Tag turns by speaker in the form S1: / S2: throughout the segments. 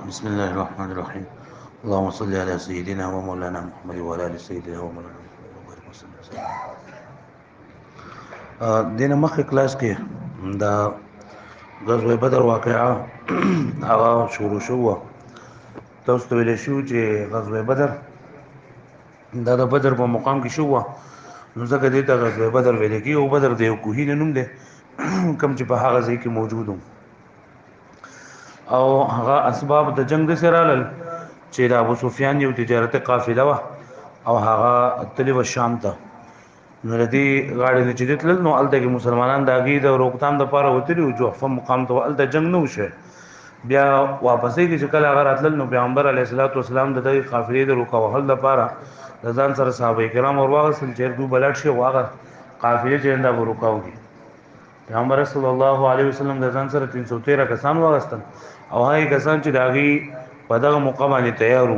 S1: بسم الله الرحمن الرحيم. اللهم صل على سيدنا ومولانا محمد وعلى ال سيدنا ومولانا محمد وبارك وسلم. دینه مخکې کلاس کې دا غزوه بدر واقعا هغه شروع شو. تاسو ته ویل شو چې غزوه بدر دا د بدر په مقام کې شو، نو ځکه دې ته غزوه بدر ویل کی. او بدر د یو کوهی نوم دی کم چې په هغه ځای کې موجود و. او هغه اسباب د جنگ د سرالل چې د ابو سفیان یو تجارت قافله و او هغه تلی و شام ته. نو ردی غاړي نه چې دتل نو الته کې مسلمانان د اگې د روکتام د پاره وتلی او جوحفه مقام ته الته جنگ نه وشه. بیا واپسې کې چې کله هغه راتل نو پیغمبر علیه الصلاۃ والسلام د دې قافلې د روکا وهل لپاره د ځان سره صحابه کرام او واغسل چې دو بلټ شي واغه قافلې چې انده ورکاوږي. پیغمبر صلی الله علیه وسلم د ځان سره 313 کسان واغستل او هغه کسان چې داغي په دغه موقع باندې تیارو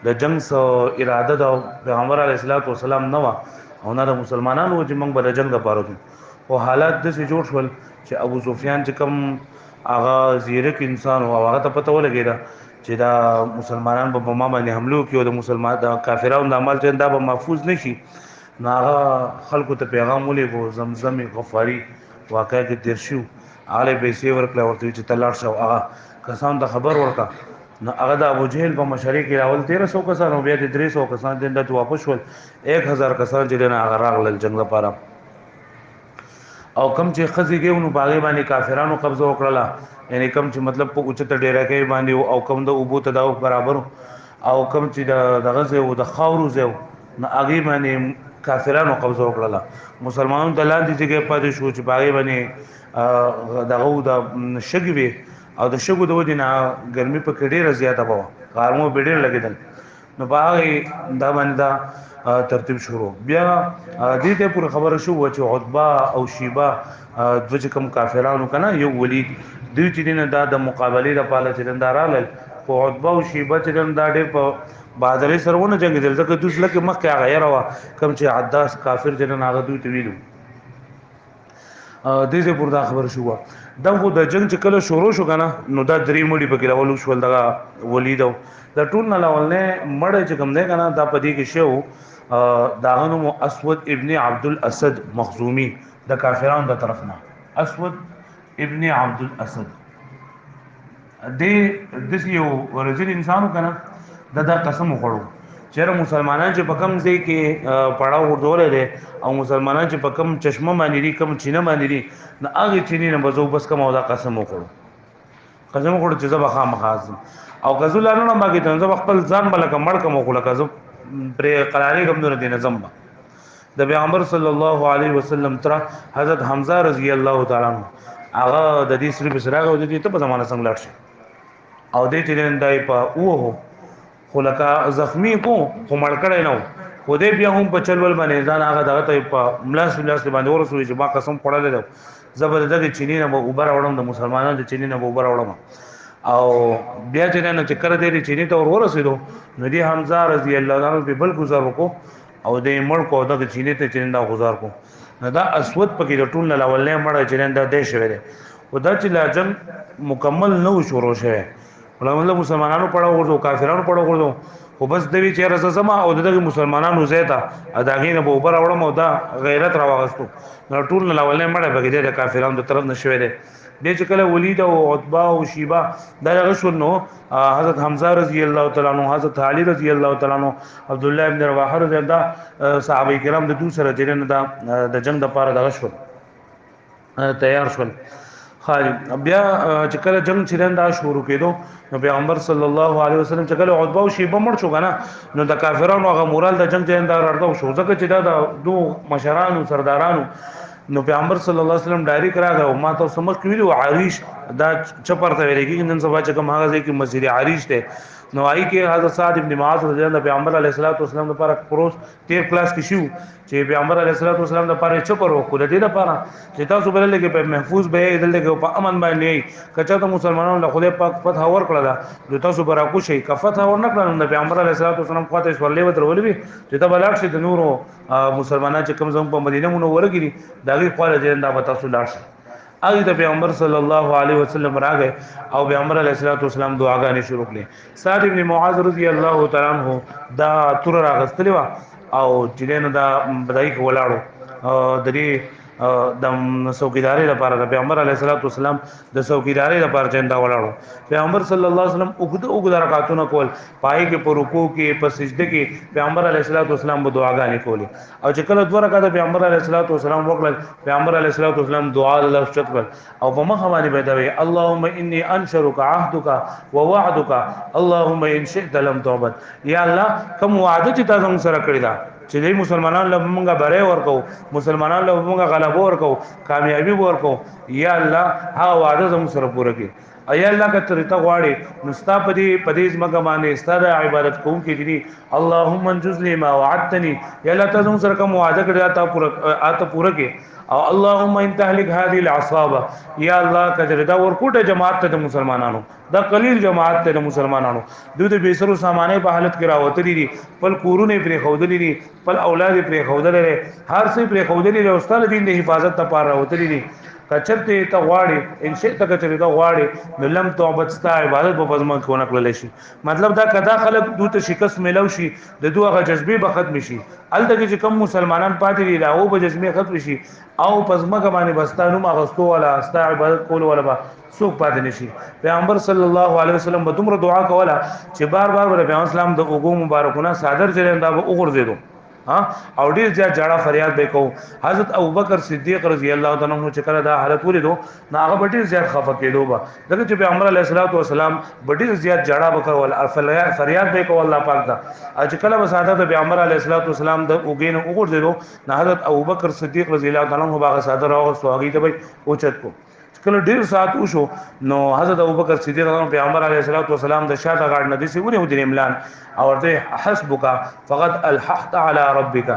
S1: د جنگ سو اراده د پیغمبر علیه الصلاۃ والسلام نه و او نه د مسلمانانو چې موږ به جنگ لپاره او حالات د سې جوړ شول چې ابو سفیان چې کوم هغه زیرک انسان او هغه ته پته ولګیدا چې دا مسلمانان په ما باندې حمله کوي او د مسلمان د کافرانو د عمل چې دا به محفوظ نشي. نو هغه خلکو ته پیغام ولېږو زمزم غفاری واقع کې تیر شو اعلی پیسې ورکړه ورته چې تلاړ شو. هغه کسان د خبر ورکا نو هغه د ابو جهل په مشرۍ کې راول 1300 کسان او بیا د 300 کسان د واپس ول 1000 کسان چې نه هغه راغلل جنگ لپاره. او کم چې خزيږي نو باغې باندې کافرانو قبضه وکړه، یعنی کم چې مطلب په اوچته ډیره کې باندې او کم د ابو تداو برابر او کم چې دغه زه او د خاورو زه نو هغه باندې کافرانو قبضه وکړه. مسلمانانو د لاندې ځای پاتې شو چې باغې باندې دغه د شګوي او د شګو د ودینه ګرمي په کې ډیره زیاته بوه، غارمو ډیر لګیدل. نو باغې دا باندې دا ترتیب شروع. بیا دې ته پوره خبره شو چې عتبہ او شیبہ د کوم کافرانو کنه یو ولید دوی چې نه دا د مقابله لپاره چې دندارال او عتبہ او شیبہ چې دا ډېر په بادرې سرونه جنگ دي ځکه دوی لکه مخکې هغه یې کم چې عداس کافر چې نه هغه دوی ته ویلو. دې ته پوره خبره شو. دغه د جنگ چې کله شروع شو کنه نو دا درې مړي په کې راولو شول دغه ولید او د ټول نه لاولنه مړ چې کوم دی کنه دا پدې کې شو داغنو اسود ابن عبد الاسد مخزومی د کافرانو د طرفنا. اسود ابن عبد الاسد د یو ورزل انسانو کنه دا قسم وخړو چیرې مسلمانان چې په کم ځای کې پړاو ورډولې دي او مسلمانان چې په کم چشمه باندې دي کم چینه باندې دي نه هغه چینه نه بزو بس کوم او دا قسم وخړو چې زبا خامخازم او غزلانو نه باګی ته زب خپل ځان بلکه مړ کوم وکړه کزو پر قراری کوم نه دي نظم د پیغمبر صلی الله علیه وسلم تر حضرت حمزه رضی الله تعالی عنہ هغه د دې سری بسراغه د دې ته په زمانه څنګه لاړ شي او دې تیرن دای په اوه خلکا زخمی کو مړ کړي نو خو دې بیا هم په چلول باندې ځان هغه دغه ته په ملاس باندې ورسوي چې ما قسم پړل دی زبردست چینی نه وبر وړم د مسلمانانو د چینی نه وبر وړم او بیا چې نه چې کړه دې چینی ته ورسېدو نو دې حمزه رضی الله عنه په بل گزار وکړو او دې مړ کو د چینی ته چیندا گزار کو نه دا اسود پکې د ټول نه لاولې مړ چیندا دې شوی دی او دا چې لاجم مکمل نو شروع شوه ولله مسلمانانو پړاو ورته کافرانو پړاو ورته خو بس دوی چې رسا زما او دغه مسلمانانو زیاته اداګینه په اوپر اورم او دا غیرت راوغستو نو ټول نه لاولې مړ بګې د کافرانو د طرف نشوي دي. دې چې کله ولید او عتبہ او شیبہ دا غشول نو حضرت حمزه رضی الله تعالی عنہ حضرت علی رضی الله تعالی عنہ عبد الله ابن رواحه رضی الله صحابه کرام د دوی سره جنن دا د جنگ د پاره د غشول تیار شول. خالد بیا چې کله جنگ چرنده شروع کېدو نو پیغمبر صلی الله علیه وسلم چې کله عتبہ او شیبہ مړ شو کنه نو د کافرانو هغه مورال د جنگ چرنده راړو شو ځکه چې دا د دوه مشرانو سردارانو نو پیغمبر صلی الله علیه وسلم ډایرک راغی او ما ته سمخ کړی او عریش دا چپرته ویلېږي نن سبا چې کوم هغه ځکه مسجد عریش ته نو آی کې حضرت سعد ابن معاذ رضی الله پیغمبر علیه الصلاۃ والسلام لپاره پروس 13 کلاس کې شو چې پیغمبر علیه الصلاۃ والسلام لپاره چپر وکړه د دې لپاره چې تاسو بل لګي په محفوظ به دلته کې په امن باندې کچا ته مسلمانانو له خدای پاک فتح ور کړل د تاسو برا کو شي کفتح ور نه کړل د پیغمبر علیه الصلاۃ والسلام خواته ورلې ودر ولوي چې دا بلاک شي د نورو مسلمانانو چې کوم زمو په مدینه منوره کې داغي خپل ځای دا تاسو لاړ شي اګه د پیغمبر صلی الله علیه وسلم راغی او پیغمبر علیه الصلاه والسلام دعاګانې شروع کړې. سعد ابن معاذ رضی الله تعالی عنہ دا تور راغستلی وا او چې نو دا بدای کو ولاړو د دې د څوکیداري لپاره د پیغمبر علیه الصلاه والسلام د څوکیداري لپاره چندا ولاړو. پیغمبر صلی الله علیه وسلم وګد رکعاتونه کول، پای کې په رکوع کې په سجده کې پیغمبر علیه الصلاه والسلام په دعاګانې کولې. او چې کله دوه رکعات پیغمبر علیه الصلاه والسلام وکړل، پیغمبر علیه الصلاه والسلام دعا الله شکر او په مخ باندې بدوي اللهم اني انشرك عهدك ووعدك اللهم ان شئت لم تعبد. یا الله کوم وعده چې تاسو سره کړی دا چې دې مسلمانانو له مونږه بره ورکو، مسلمانانو له مونږه غلبه ورکو، کامیابی ورکو، یا الله هغه وعده زموږ سره پوره کړي. ایا الله کتر ته غواړي نو ستا پدې مګه باندې ستاره عبادت کوم کې دي. اللهم انجز لي ما وعدتني، یا الله تاسو سره کوم وعده کړی تا پوره کې. او اللهم ان تهلك هذه العصابه، یا الله کجره دا ورکوټه جماعت ته مسلمانانو، دا قلیل جماعت ته مسلمانانو دوی د بیسرو سامانه په حالت کې راوتلي دي، پل کورونه پرې خودلې دي، پل اولاد پرې خودلې دي، هر څه پرې خودلې دي، او ستاسو دین د حفاظت لپاره راوتلي دي. کچرته ته غواړي ان شئ ته کچرته ته غواړي نو لم توبت ستا عبادت په پزما کې ونه کړل شي. مطلب دا کدا خلک دوی ته شکست ملو شي د دوه جذبه به ختم شي. الته چې کم مسلمانان پاتې دي دا او به جذبه ختم شي او پزما باندې بستانو ماغستو ولا ستا عبادت کول ولا با څوک پاتې نشي. پیغمبر صلی الله علیه وسلم به دومره دعا کوله چې بار بار پیغمبر اسلام د اوګو مبارکونه صادر چرنده به وګرځیدو او ډیر زیات جړه فریاد به کو. حضرت ابوبکر صدیق رضی الله تعالی عنہ چې کله دا حالت ولیدو نو هغه ډیر زیات خفه کېدو به دغه چې پیغمبر علیه الصلاۃ والسلام ډیر زیات جړه وکول فریاد به کو الله پاک دا چې کله وساده پیغمبر علیه الصلاۃ والسلام د اوګین وګرځیدو نو حضرت ابوبکر صدیق رضی الله تعالی عنہ باغ صادر او سواغی ته به اوچت کو. کله ډیر سات وشو نو حضرت ابوبکر صدیق رضی الله پیغمبر علیه الصلاۃ والسلام د شاته غاړه ندی سی ونه ودی املان او ورته حسبک فقط الحقت علی ربک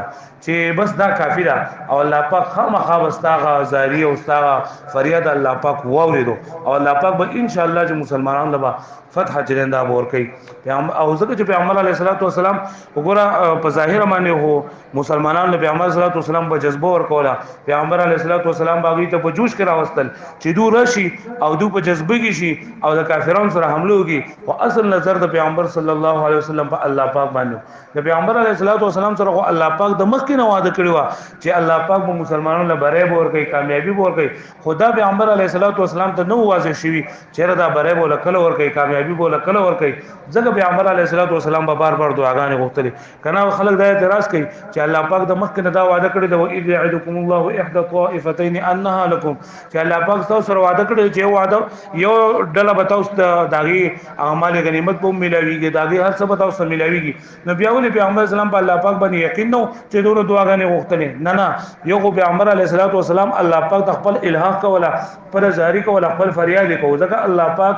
S1: چې بس دا کافی ده او الله پاک خامخا واستغه زاری او استغه فریاد الله پاک ووریدو او الله پاک به ان شاء الله چې مسلمانانو لپاره فتح چرنده ور کوي. او ځکه چې پیغمبر علیه الصلاۃ والسلام وګوره په ظاهر باندې هو مسلمانانو پیغمبر علیه الصلاۃ والسلام په جذبه ور کوله، پیغمبر علیه الصلاۃ والسلام باغی ته په جوش کې راوستل چې دو راشي او دو په جذبه کې شي او د کافرانو سره حمله وکي. او اصل نظر د پیغمبر صلی الله علیه وسلم په الله پاک باندې د پیغمبر علیه الصلاۃ والسلام سره الله پاک د مخ کې نه وعده کړی و چې الله پاک به مسلمانانو له بره ور کوي، کامیابی ور کوي. خدا پیغمبر علیه الصلاۃ والسلام ته نو واضح شوی چې دا بره ول کله ور کوي، کامیابی ول کله ور کوي. ځکه پیغمبر علیه الصلاۃ والسلام به بار بار دعاګانې غوښتلې کنه خلک دا اعتراض کوي چې الله پاک د مخ کې نه دا وعده کړی دی او اذ يعدكم الله احدى الطائفتين انها لكم چې الله پاک تاسو سره وعده کړی چې وعده یو ډله به تاسو د داغي اعمال غنیمت په ملاویږي، داغي هر څه به تاسو ملاویږي. نو بیا ولې پیغمبر اسلام په الله پاک باندې یقین نو چې دوه دعاګانې غوښتلې نه یو خو پیغمبر علیه الصلاۃ والسلام الله پاک د خپل الها کوله پر زاری کوله خپل فریاد کوله. ځکه الله پاک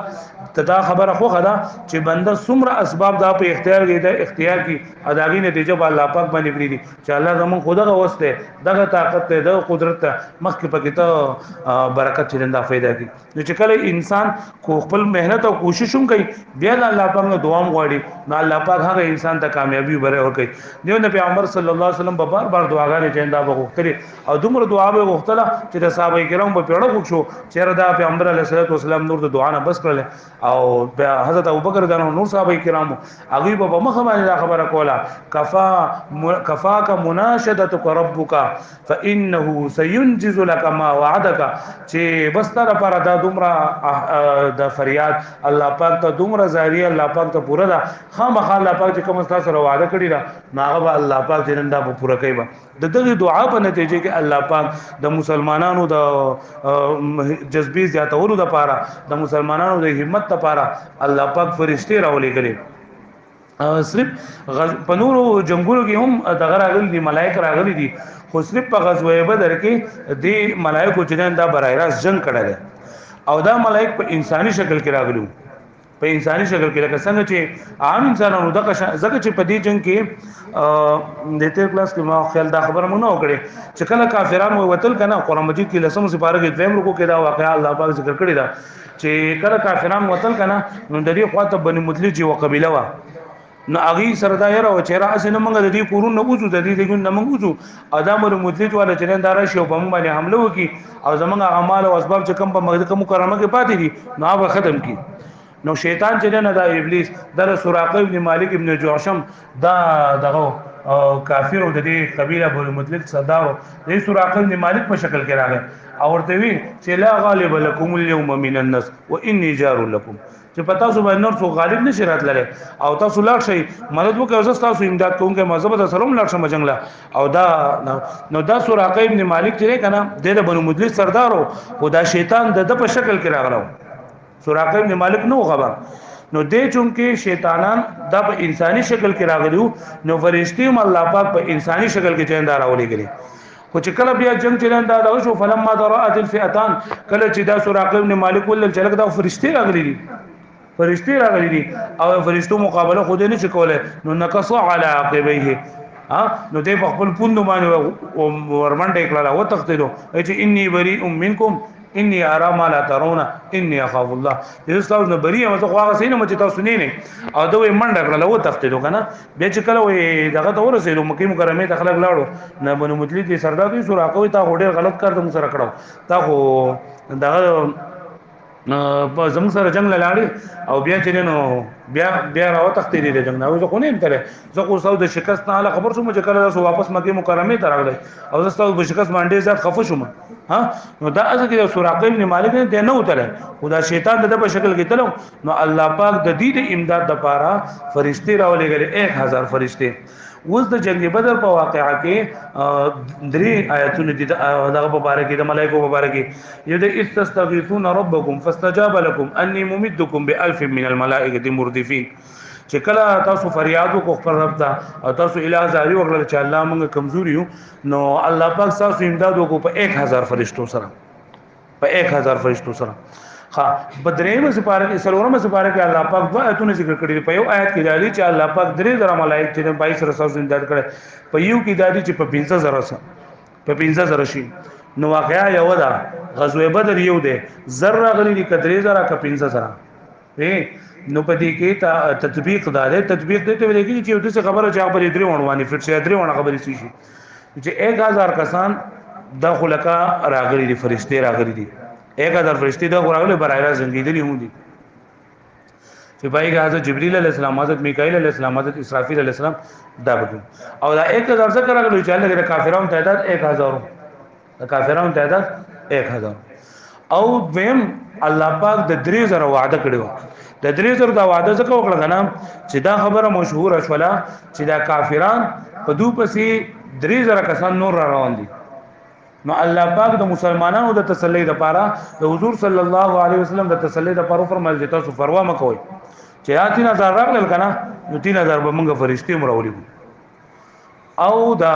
S1: تدا خبره خو خدا چې بنده څومره اسباب دا په اختیار کې د اختیار کی اداګي نتیجه په الله پاک باندې پری دي چې الله زمون خدای غوسته دغه طاقت ته د قدرت مخکې پکې ته برکت چرنده فائدہ کی. نو چې کله انسان کو خپل مهنت او کوشش هم کوي بیا الله پاک نو دعا غواړي نو الله پاک هغه انسان ته کامیابی ور کوي. دیو نه پیغمبر صلی الله علیه وسلم بار بار دعاګانې چنده وغوښتلې او دومره دعا به وغوښتله چې د صحابه کرام په پیړه وښو چې دا پیغمبر علیه الصلاۃ والسلام نور د دعا نه بس کړل او حضرت ابوبکر رضی الله عنه نور صحابه کرام هغه په مخ باندې خبره کوله کفاک مناشدتک ربک فانه سينجز لك ما وعدك چې بس تر پر دا دومره د فریاد الله پاک ته دومره زاری الله پاک ته پوره ده خامخا الله پاک چې کوم تاسو سره وعده کړی دا هغه الله پاک دې نن دا پوره کوي. د دغه دعا په نتیجه کې الله پاک د مسلمانانو د جذبې زیاتولو لپاره د مسلمانانو د همت لپاره الله پاک فرشتي راولې کړي. صرف پنورو جنگونو کې هم دغه راغلي دي، ملائکه راغلي دي، خو صرف په غزوه بدر کې د ملائکه چې دا برای راست جنگ کړی دی او دا ملائک په انساني شکل کې راغلي په انساني شکل کې لکه څنګه چې عام انسانانو دغه ځکه چې په دې جنگ کې د تیر کلاس کې ما خیال دا خبره مونږ نه وکړي چې کله کافرانو وتل کنه قرآن مجید کې لسم سپاره کې دویم رکو کې دا واقعا الله پاک ذکر کړی دا چې کله کافرانو وتل کنه نو د دې خواته بني مطلب چې وقبيله وا نو اغي سردا یره او چیرې اسنه موږ د دې کورونه وځو د دې دګون موږ وځو ادم مدلت ولا چرین دار شي او په موږ باندې حمله وکي او زمونږ اعمال او اسباب چې کم په مکه مکرمه کې پاتې دي نو هغه ختم کی نو شیطان چې نه دا ابلیس در سراقه ابن مالک ابن جوشم دا دغه کافر او د دې قبيله ابو مطلق صداو د سراقه ابن مالک په شکل کې راغی او ورته وی چې لا غالب لكم اليوم من الناس واني جار لكم چې پتا سو باندې نور څو غالب نشي راتلره او تاسو لاړ شئ مدد وکړئ زه تاسو امداد کوم کې مذهب د سلام لاړ شم جنگلا او دا نو دا سراقه ابن مالک چې کنه د بنو مطلق سردارو او دا شیطان د په شکل کې راغلو سراقه ابن مالک نو خبر نو دې چونکه شیطانان د په انساني شکل کې راغلیو نو فرشتي هم الله پاک په انساني شکل کې چیندار راولې غلي خو چې کله بیا جنگ چلن دا شو فلما ضرات الفئتان کله چې دا سراقه ابن مالک ول چلک دا فرشتي راغلي دي فرشتي راغلي دي او فرشتو مقابله خو دې نه کوله نو نقص على عقبيه نو دې په خپل پوند باندې ورمنډه کړه او تختیدو چې انی بری منکم اني ارى ما لا ترون اني اخاف الله دې تاسو نه بری مته خو هغه سینه مچ تاسو نه او دوی منډه کړل او تختیدو کنه بیا چې کله وي دغه ته ورسېدو مکه مکرمه ته خلک لاړو نه بنو مطلق دي سردار دي سراقه تا هډر غلط کړ ته سره کړو تا خو دغه په زموږ سره جنگ لاړې او بیا چې نو بیا راو تختې دي جنگ نه زه خو نه تر زه خو ساو د شکست نه خبر شوم چې کله تاسو واپس مکه مکرمه ته راغلی او زه تاسو په شکست باندې ځات خفه شوم نو دا اصل کې سراقه ابن مالک نه نه وتره خدا شیطان د په شکل کې تلو نو الله پاک د دې د امداد لپاره فرشتي راولېګل 1000 فرشتي اوس د جنگ بدر په واقعا کې درې آیاتونه دي دغه په اړه کې د ملائکه په اړه کې یو د استغفرون ربکم فاستجاب لكم اني ممدكم ب1000 من الملائکه مردفين چې کله تاسو فریاد وکړو خپل رب ته او تاسو الٰه زاری وکړل چې الله موږ کمزوري یو نو الله پاک تاسو امداد وکړو په 1000 فرشتو سره په 1000 فرشتو سره ها بدرېمه سپاره کې سلورمه سپاره کې الله پاک دوه آیتونه ذکر کړي په یو آیت کې دالي چې الله پاک درې زره ملائک چې 22 سره تاسو امداد کړي په یو کې دالي چې په 15000 سره په 15000 شي نو واقعیا یو ده غزوه بدر یو ده ذره غلي کې 3000 کا 15000 نو پدې کې تا تطبیق دار تطبیق دې ته ویل کې چې یو څه خبره چې خبرې درې وړوانی فټ سي درې وړه خبرې شي چې 1000 کسان د خلقا راغلي دي فرشتي راغلي دي 1000 فرشتي د راغلي برایرا زنګیدلی هم دي چې پای کې حضرت جبرئیل علیہ السلام حضرت میکائیل علیہ السلام حضرت اسرافیل علیہ السلام دا بده او دا 1000 څخه راغلي چې الله د کافرانو تعداد 1000 د کافرانو تعداد 1000 او ویم الله پاک د 3000 وعده کړو د 3000 دا وعده څخه وکړه کنه چې دا خبره مشهور شولا چې دا کافران په دو پسې 3000 کسان نور را روان دي نو الله پاک د مسلمانانو د تسلی لپاره د حضور صلی الله علیه وسلم د تسلی لپاره فرمایل چې تاسو پروا مکوئ چې 3000 راغلل کنه نو 3000 به موږ فرشتي مراولي او دا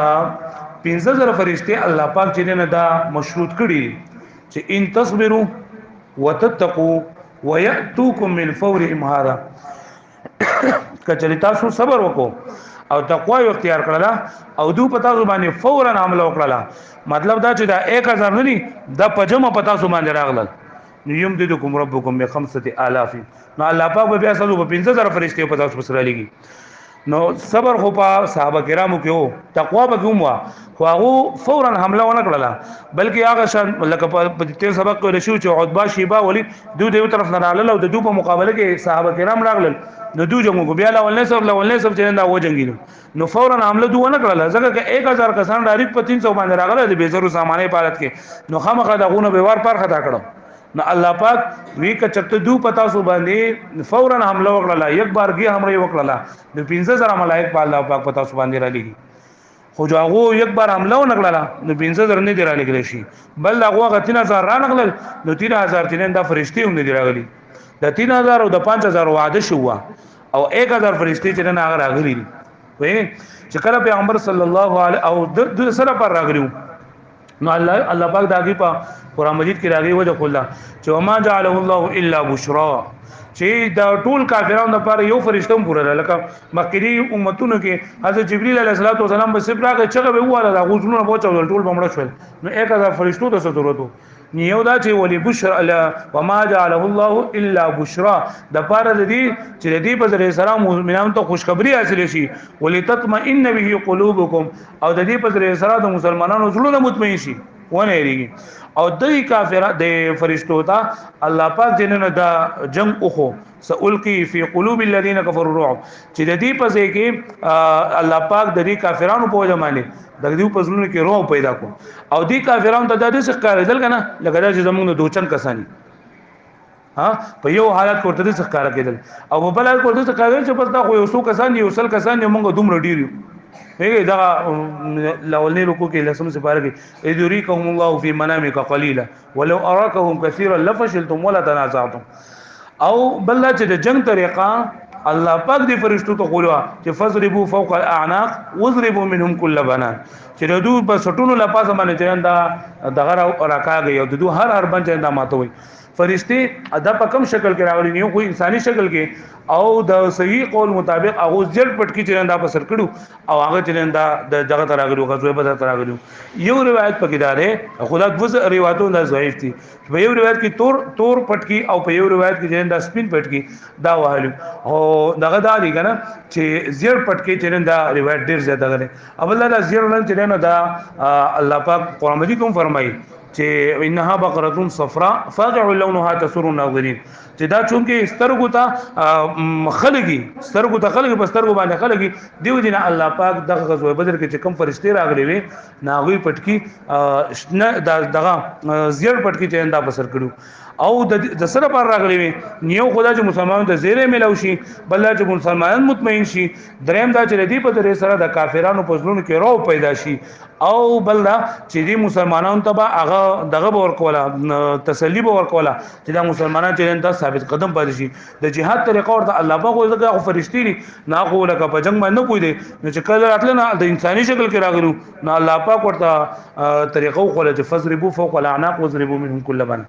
S1: 15000 فرشتي الله پاک چې نه دا مشروط کړي چې ان تصبروا وتتقوا وياتوكم من فورهم هذا کچری تاسو صبر وکړو او تقوا اختیار کړل او دو پتا زبانه فورا عمل وکړل مطلب دا چې دا 1000 نه دي د پجمه پتا زبانه راغلل نیم دې کوم ربکم ب 5000 نو الله پاک بیا سلو په 15000 فرشتي پتا سره لګي نو صبر خو په صحابه کرامو کې وو تقوا به کوم وا خو هغه فورا حمله ونه کړله بلکې هغه شان لکه په تیر سبق کې رشو چې عتبہ شیبه ولید دوی طرف نه راغله او د دوی په مقابله کې صحابه کرام راغلل نو دوی جنگو بیا لاول نه سب چې دا و جنگینو نو فورا حمله دوی نه کړله ځکه چې 1000 کسان ډایرکټ په 300 باندې راغله د بیزرو سامانه پالت کې نو خامخا دغونه به ور پر خطا کړو نو الله پاک وی ک چرته دو پتا سو باندې فورا حمله وکړه یک بار گی همره وکړه نو 15000 ملائک په الله پاک پتا سو باندې را لګي خو جاغو یک بار حمله ونکړه نو 15000 نه دی را لګل شي بل هغه 3000 را نکړل نو 3000 تنه دا فرشتي هم نه دی راغلي د 3000 او د 5000 وعده شو او 1000 فرشتي چې نه هغه راغلي وي چې کله پیغمبر صلی الله علیه او د سره پر راغلیو نو الله پاک داږي په قران مجید کې راغي وجه کله چې وما جعله الله الا بشرا چې دا ټول کافرانو لپاره یو فرشتم پوره لکه مکری امتونو کې حضرت جبرئیل علیه السلام به صبر راغی چې به واله دا غوښنه بوچول ټول بمړ شول نو 1000 فرشتو ته ضرورت نیو دا چې ولی بشرا وما جعله الله الا بشرا د پاره د دې چې د دې په ذریعه سره مؤمنانو ته خوشخبری حاصل شي ولتطمئن به قلوبکم او د دې په ذریعه سره د مسلمانانو زړونه مطمئن شي ونه ریږي او د کافر د فرشتو ته الله پاک جننه دا جنگ اوخو سألقي في قلوب الذين كفروا الرعب چې د دې په ځای کې الله پاک د دې کافرانو په وجه باندې د دې په زړونو کې روح پیدا کو او دې کافرانو ته د دې څخه کارېدل کنه لکه دا چې زمونږ دوچن کسانی ها په یو حالت کوته دې څخه کار کېدل او په بل حالت کوته څخه کار چې پس دا خو یو څو کسان دي یو سل کسان دي موږ دومره ډیر یو هغه دا لولنی رکو کې لسم سپاره کې اذریکهم الله فی منامک قلیلا ولو اراکهم کثیرا لفشلتم ولا تنازعتم او بل چې د جنگ طریقه الله پاک دې فرشتو ته قولوا چې فضربوا فوق الاعناق واضربوا منهم كل بنان چې د دوی په سټونو لپاسه باندې چرنده دغه راکاږي او د دوی هر بنچ دا ماتوي فرشتي ادا په کم شکل کې راغلي نیو کوئی انساني شکل کې او د صحیح قول مطابق هغه جلد پټ کې چرنده په سر کړو او هغه چرنده د جگہ ته راغلو غزوه په ته راغلو یو روایت پکې داره خدا د روایتونو د ضعیف دي په یو روایت کې تور پټ کې او په یو روایت کې چرنده سپین پټ کې دا وهلو او دغه دا دی کنه چې زیر پټ کې چرنده روایت ډیر زیاته غره اب الله دا زیر لن چرنده دا الله پاک قرآن مجید کوم فرمایي چې انها بقره صفراء فاقع لونها تسر الناظرين چې دا چونکه سترګو ته خلګي سترګو ته خلګي په سترګو باندې خلګي دیو جن الله پاک دغه غزوه بدر کې چې کم فرشتي راغلي وي ناغوي پټکی دغه زیر پټکی چې انده بسر کړو او د سره پر راغلي وي نیو خدا چې مسلمانانو ته زیره ملو شي بل چې مسلمانان مطمئن شي دریم دا چې دې په درې سره د کافرانو په ځلونو کې رو پیدا شي او بل دا چې دې مسلمانانو ته به هغه دغه ورکولا تسلی به ورکولا چې دا مسلمانان چې دا ثابت قدم پاتې شي د جهاد طریقه ورته الله پاک ورته فرشتي دي نه خو لکه په جنگ باندې کوی دي نو چې کله راتل نه د انساني شکل کې راغلو نه الله پاک ورته طریقه خو له فضربوا فوق الاعناق واضربوا منهم كل بن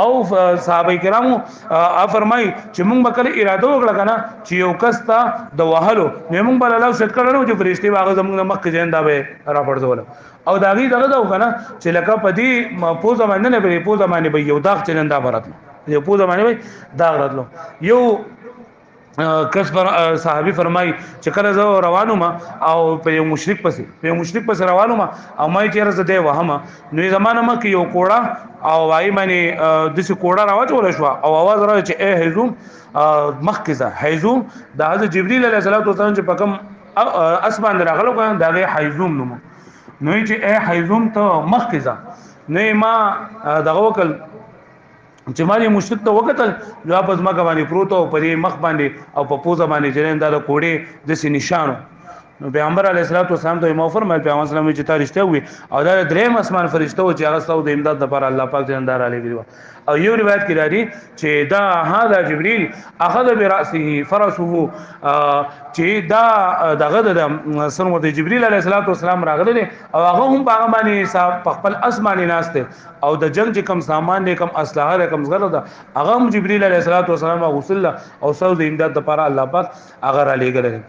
S1: او صحابه کرامو فرمای چې موږ به کله اراده وکړه کنه چې یو کس ته د وهلو نو موږ بل الله ست کړو چې فرشتي واغ زموږ مخ کې جندا به را پړځول او داغي دغه دا کنه چې لکه پدی پوزه باندې نه به پوزه باندې به یو داغ چندا براتلو یو پوزه باندې به داغ راتلو یو کس پر صحابي فرمای چې کله زه روانو ما او په یو مشرک پسې روانو ما او مې چیرې زده وهمه نو زمانه ما کې یو کوړه او وای باندې د څه کوړه راوځول شو او आवाज راځي چې اے هیزوم مخکزه هیزوم د حضرت جبرئیل علیه السلام چې پکم اسمان راغلو کنه دغه هیزوم نوم نو چې اے هیزوم ته مخکزه نو ما دغه وکل چې مالي مشرک ته وکتل واپس ما باندې پروت او پرې مخ باندې او په پوزه باندې جننده د کوړې د سي نشانو نو پیغمبر علیه الصلوۃ والسلام ته مو فرمایل پیغمبر اسلام چې تاریخته وي او دا دریم اسمان فرشته و چې هغه ستاسو د امداد لپاره الله پاک جندار علی ګریو او یو روایت کې راځي چې دا هاذا جبريل اخذ براسه فرسه چې دا دغه د سرمت جبريل علیه السلام راغله او هغه هم باغ باندې صاحب خپل اسماني ناشته او د جنگ چې کم سامان دې کم اسلحه کم زغره ده هغه هم جبريل علیه السلام غسل او سو د امداد لپاره الله پاک هغه را لګل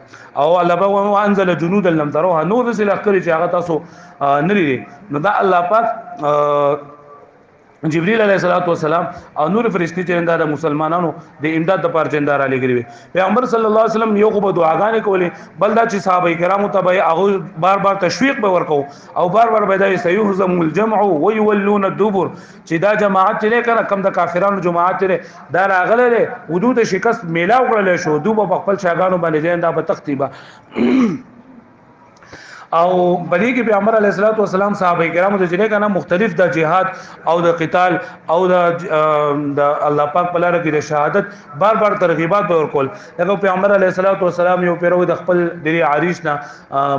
S1: او الله پاک انزل جنود لم تروها نور سره کړی چې هغه تاسو نری نو دا الله پاک جبريل عليه السلام او نور فرشتي چې د مسلمانانو د امداد لپاره چندار علی ګری پیغمبر صلی الله علیه وسلم یو کو دعاګانې کولې بل دا چې صحابه کرامو ته به هغه بار بار تشویق به ورکو او بار بار به دا سيهزم الجمع ويولون الدبر چې دا جماعت چې کړه کم د کافرانو جماعت چې دا راغله حدود شکست میلاو کړل شو دوی په خپل شاګانو باندې جندا په تختیبه او بلی کې پیغمبر علیه الصلاۃ والسلام صحابه کرامو د جنې کنه مختلف د جهاد او د قتال او د الله پاک په لار کې د شهادت بار بار ترغیبات به ورکول لکه پیغمبر علیه الصلاۃ والسلام یو پیرو د خپل دری عریش نه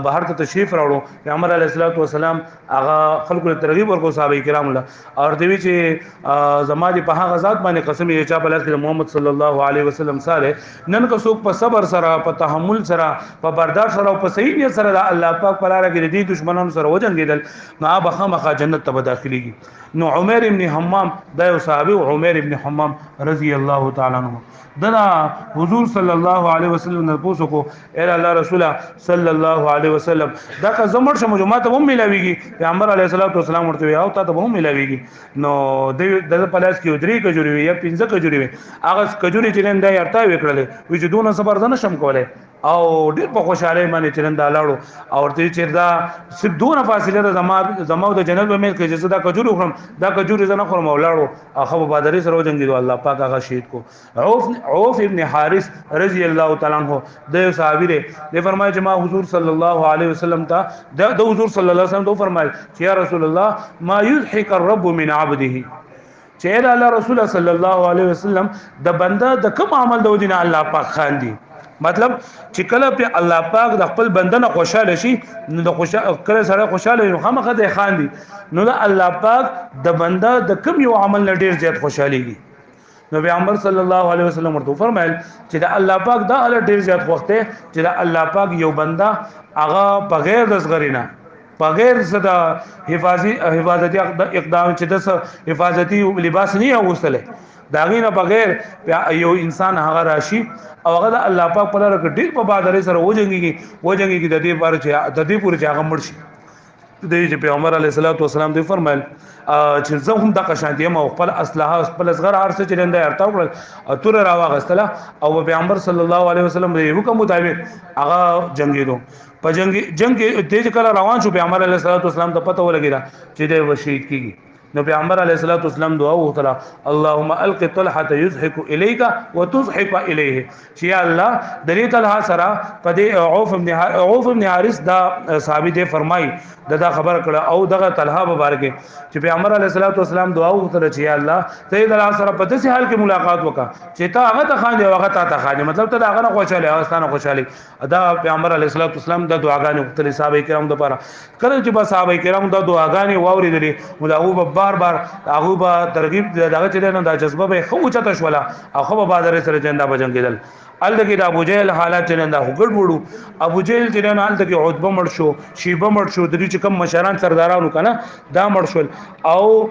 S1: بهر ته تشریف راوړو پیغمبر علیه الصلاۃ والسلام هغه خلکو ته ترغیب ورکو صحابه کرامو له او دوی چې زمادي په هغه ذات باندې قسم یې چا په لار کې محمد صلی الله علیه وسلم سره نن کو څوک په صبر سره په تحمل سره په برداشت سره او په صحیح نیت سره الله پاک پاک په لار کې د دشمنانو سره وجنګیدل نو هغه خامخا جنت ته داخليږي نو عمر ابن حمام دا یو صحابي عمر ابن حمام رضی الله تعالی عنہ دنا حضور صلی الله علیه وسلم نه پوښتنه کو اے الله رسول صلی الله علیه وسلم دا که زمړ شمه جمعه ته هم ملاویږي پیغمبر علیه الصلاه والسلام ورته او ته هم ملاویږي نو د پلاس کې درې کجوري وي یا 15 کجوري وي هغه کجوري چې نن دا یارتا وکړل وي چې دونه صبر نه شم کولای او ډیر په خوشاله باندې چرنده لاړو او ورته چې دا صرف دونه فاصله ده زما د جنت په مې کې چې دا کجوري خورم دا کجوري زنه خورم ولاړو اخو بادرې سره وجنګیدو الله پاک هغه شهید کو عوف ابن حارث رضی الله تعالی عنہ د صحابي دی فرمایي چې ما حضور صلی الله علیه وسلم ته د حضور صلی الله علیه وسلم ته فرمایي چې یا رسول الله ما یضحك الرب من عبده چې الله رسول صلی الله علیه وسلم د بنده د کوم عمل د ودینه الله پاک خاندي مطلب چې کله په الله پاک د خپل بنده نه خوشاله شي نو د کله سره خوشاله نو خامخا د خاندي نو د الله پاک د بنده د کوم یو عمل نه ډیر زیات خوشاليږي نو پیغمبر صلی الله علیه وسلم ورته فرمایل چې د الله پاک دا ال ډیر زیات وخت چې د الله پاک یو بنده هغه بغیر د صغرینا بغیر صدا حفاظتي اقدام چې د حفاظتي لباس نه اوستله داغینه بغیر یو انسان هغه راشي او هغه د الله پاک په لاره کې ډیر په بادرې سره وجنګي د دې پر چې د دې پورې هغه مړ شي د دې پیغمبر علیه الصلاۃ والسلام دوی فرمایل چې زه هم د قشانتی ما خپل اسلحه خپل صغر ارسه چې لنده ارتا وکړ تور راوغستله او پیغمبر صلی الله علیه وسلم د حکم مطابق هغه جنگیدو په جنگ کې تیز کله روان شو پیغمبر علیه الصلاۃ والسلام ته پته ولګیدا چې د وشهید کیږي نو پیغمبر علیه الصلاۃ والسلام دعا وکړه اللهم الق طلحه يضحك اليك وتضحك اليه چې الله د دې طلحه سره په دې عوف ابن حارث دا صحابي دې فرمای دا خبر کړه او دغه طلحه مبارک چې پیغمبر علیه الصلاۃ والسلام دعا وکړه چې الله ته د سره په دې حال کې ملاقات وکړه چې تا هغه ته خان دی هغه ته خان مطلب ته هغه نه خوشاله اوستانه خوشاله دا پیغمبر علیه الصلاۃ والسلام د دعاګانې وکړي صحابه کرام د لپاره کله چې با صحابه کرام د دعاګانې واوریدلې مداغو بار هغه به ترغیب دغه چې نه د جذبه به خو چته شولا او خو به بادر سره جندا بجنګیدل الته د ابو جهل حالات نه د هغړ وړو ابو جهل چې نه الته کې عتبه مړ شو شیبه مړ شو د دې چې کم مشران سردارانو کنه دا مړ شول او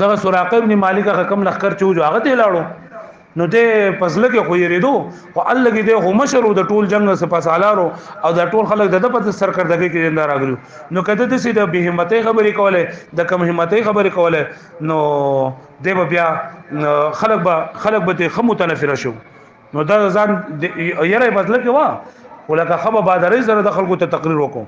S1: دغه سراقه ابن مالک کم لخر چوجو هغه ته لاړو نو دې پسله کې خو یریدو او الله کې دې هم مشرو د ټول جنگ سه پاسالارو او د ټول خلک د په سرکردګي کې زنده راغلو نو کده دې سید به همته خبرې کوله د کم همته خبرې کوله نو دې بیا خلک به خمو تنفر شو نو دا ځان یره بدله کې وا ولکه خبر بادرې سره د خلکو ته تقریر وکړو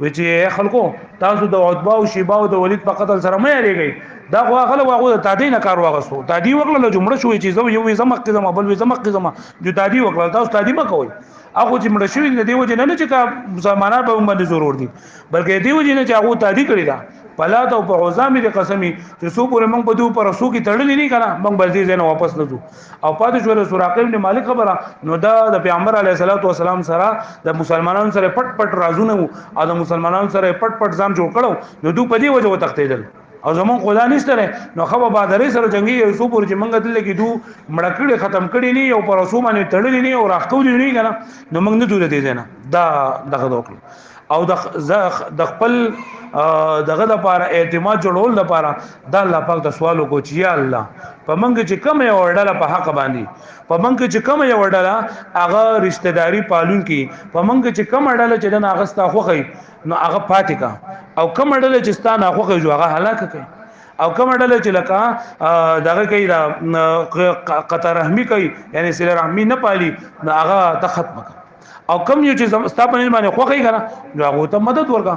S1: و چې خلکو تاسو د عتبه او شیبه او د ولید په قتل سره مې اړیږي دا خو خلک واغو د تادی نه کار واغسو تادی وکړه جمله شوې چې زو یو زمق زما بل زمق زما جو تادی وکړه تاسو تادی ما کوي هغه چې مړ شوی د دیو جن نه چې کا مسلمانان به باندې ضرور دي بلکې دیو جن چې هغه تادی کړی دا پلات او په عزامي د قسمی چې سو پورې موږ په دوه پر رسو کې تړلې نه کړه موږ بل دې نه واپس نه ځو او پاتې شو سراقه ابن مالک خبره نو دا د پیغمبر علیه الصلاۃ والسلام سره د مسلمانانو سره پټ رازونه او د مسلمانانو سره پټ ځام جوړ کړو نو دوی په دې وجه وتښتیدل او زمون خدا نشته نو خو به بادرې سره جنگي سو پورې چې موږ دلته کې دوه مړکړې ختم کړي نه او پر رسو باندې تړلې نه او راخو دي نه کنه نو موږ نه دوی دې نه دا دغه وکړو او د خپل دغه لپاره اعتماد جوړول لپاره د الله پاک د سوالو کو چې یا الله په منګ چې کوم یو وړاله په حق باندې په منګ چې کوم یو وړاله هغه رشتہ داری پالون کی په منګ چې کوم وړاله چې د اغستا خوخی نو هغه پاتې کا او کوم وړاله چې ستانه خوخی جو هغه هلاک کوي او کوم وړاله چې لکه دغه کوي دا قطر رحمی کوي یعنی سره رحمی نه پالي نو هغه ته ختم کوي او کم یو چې ستاپنه باندې خوخی کنه نو هغه ته مدد ورکا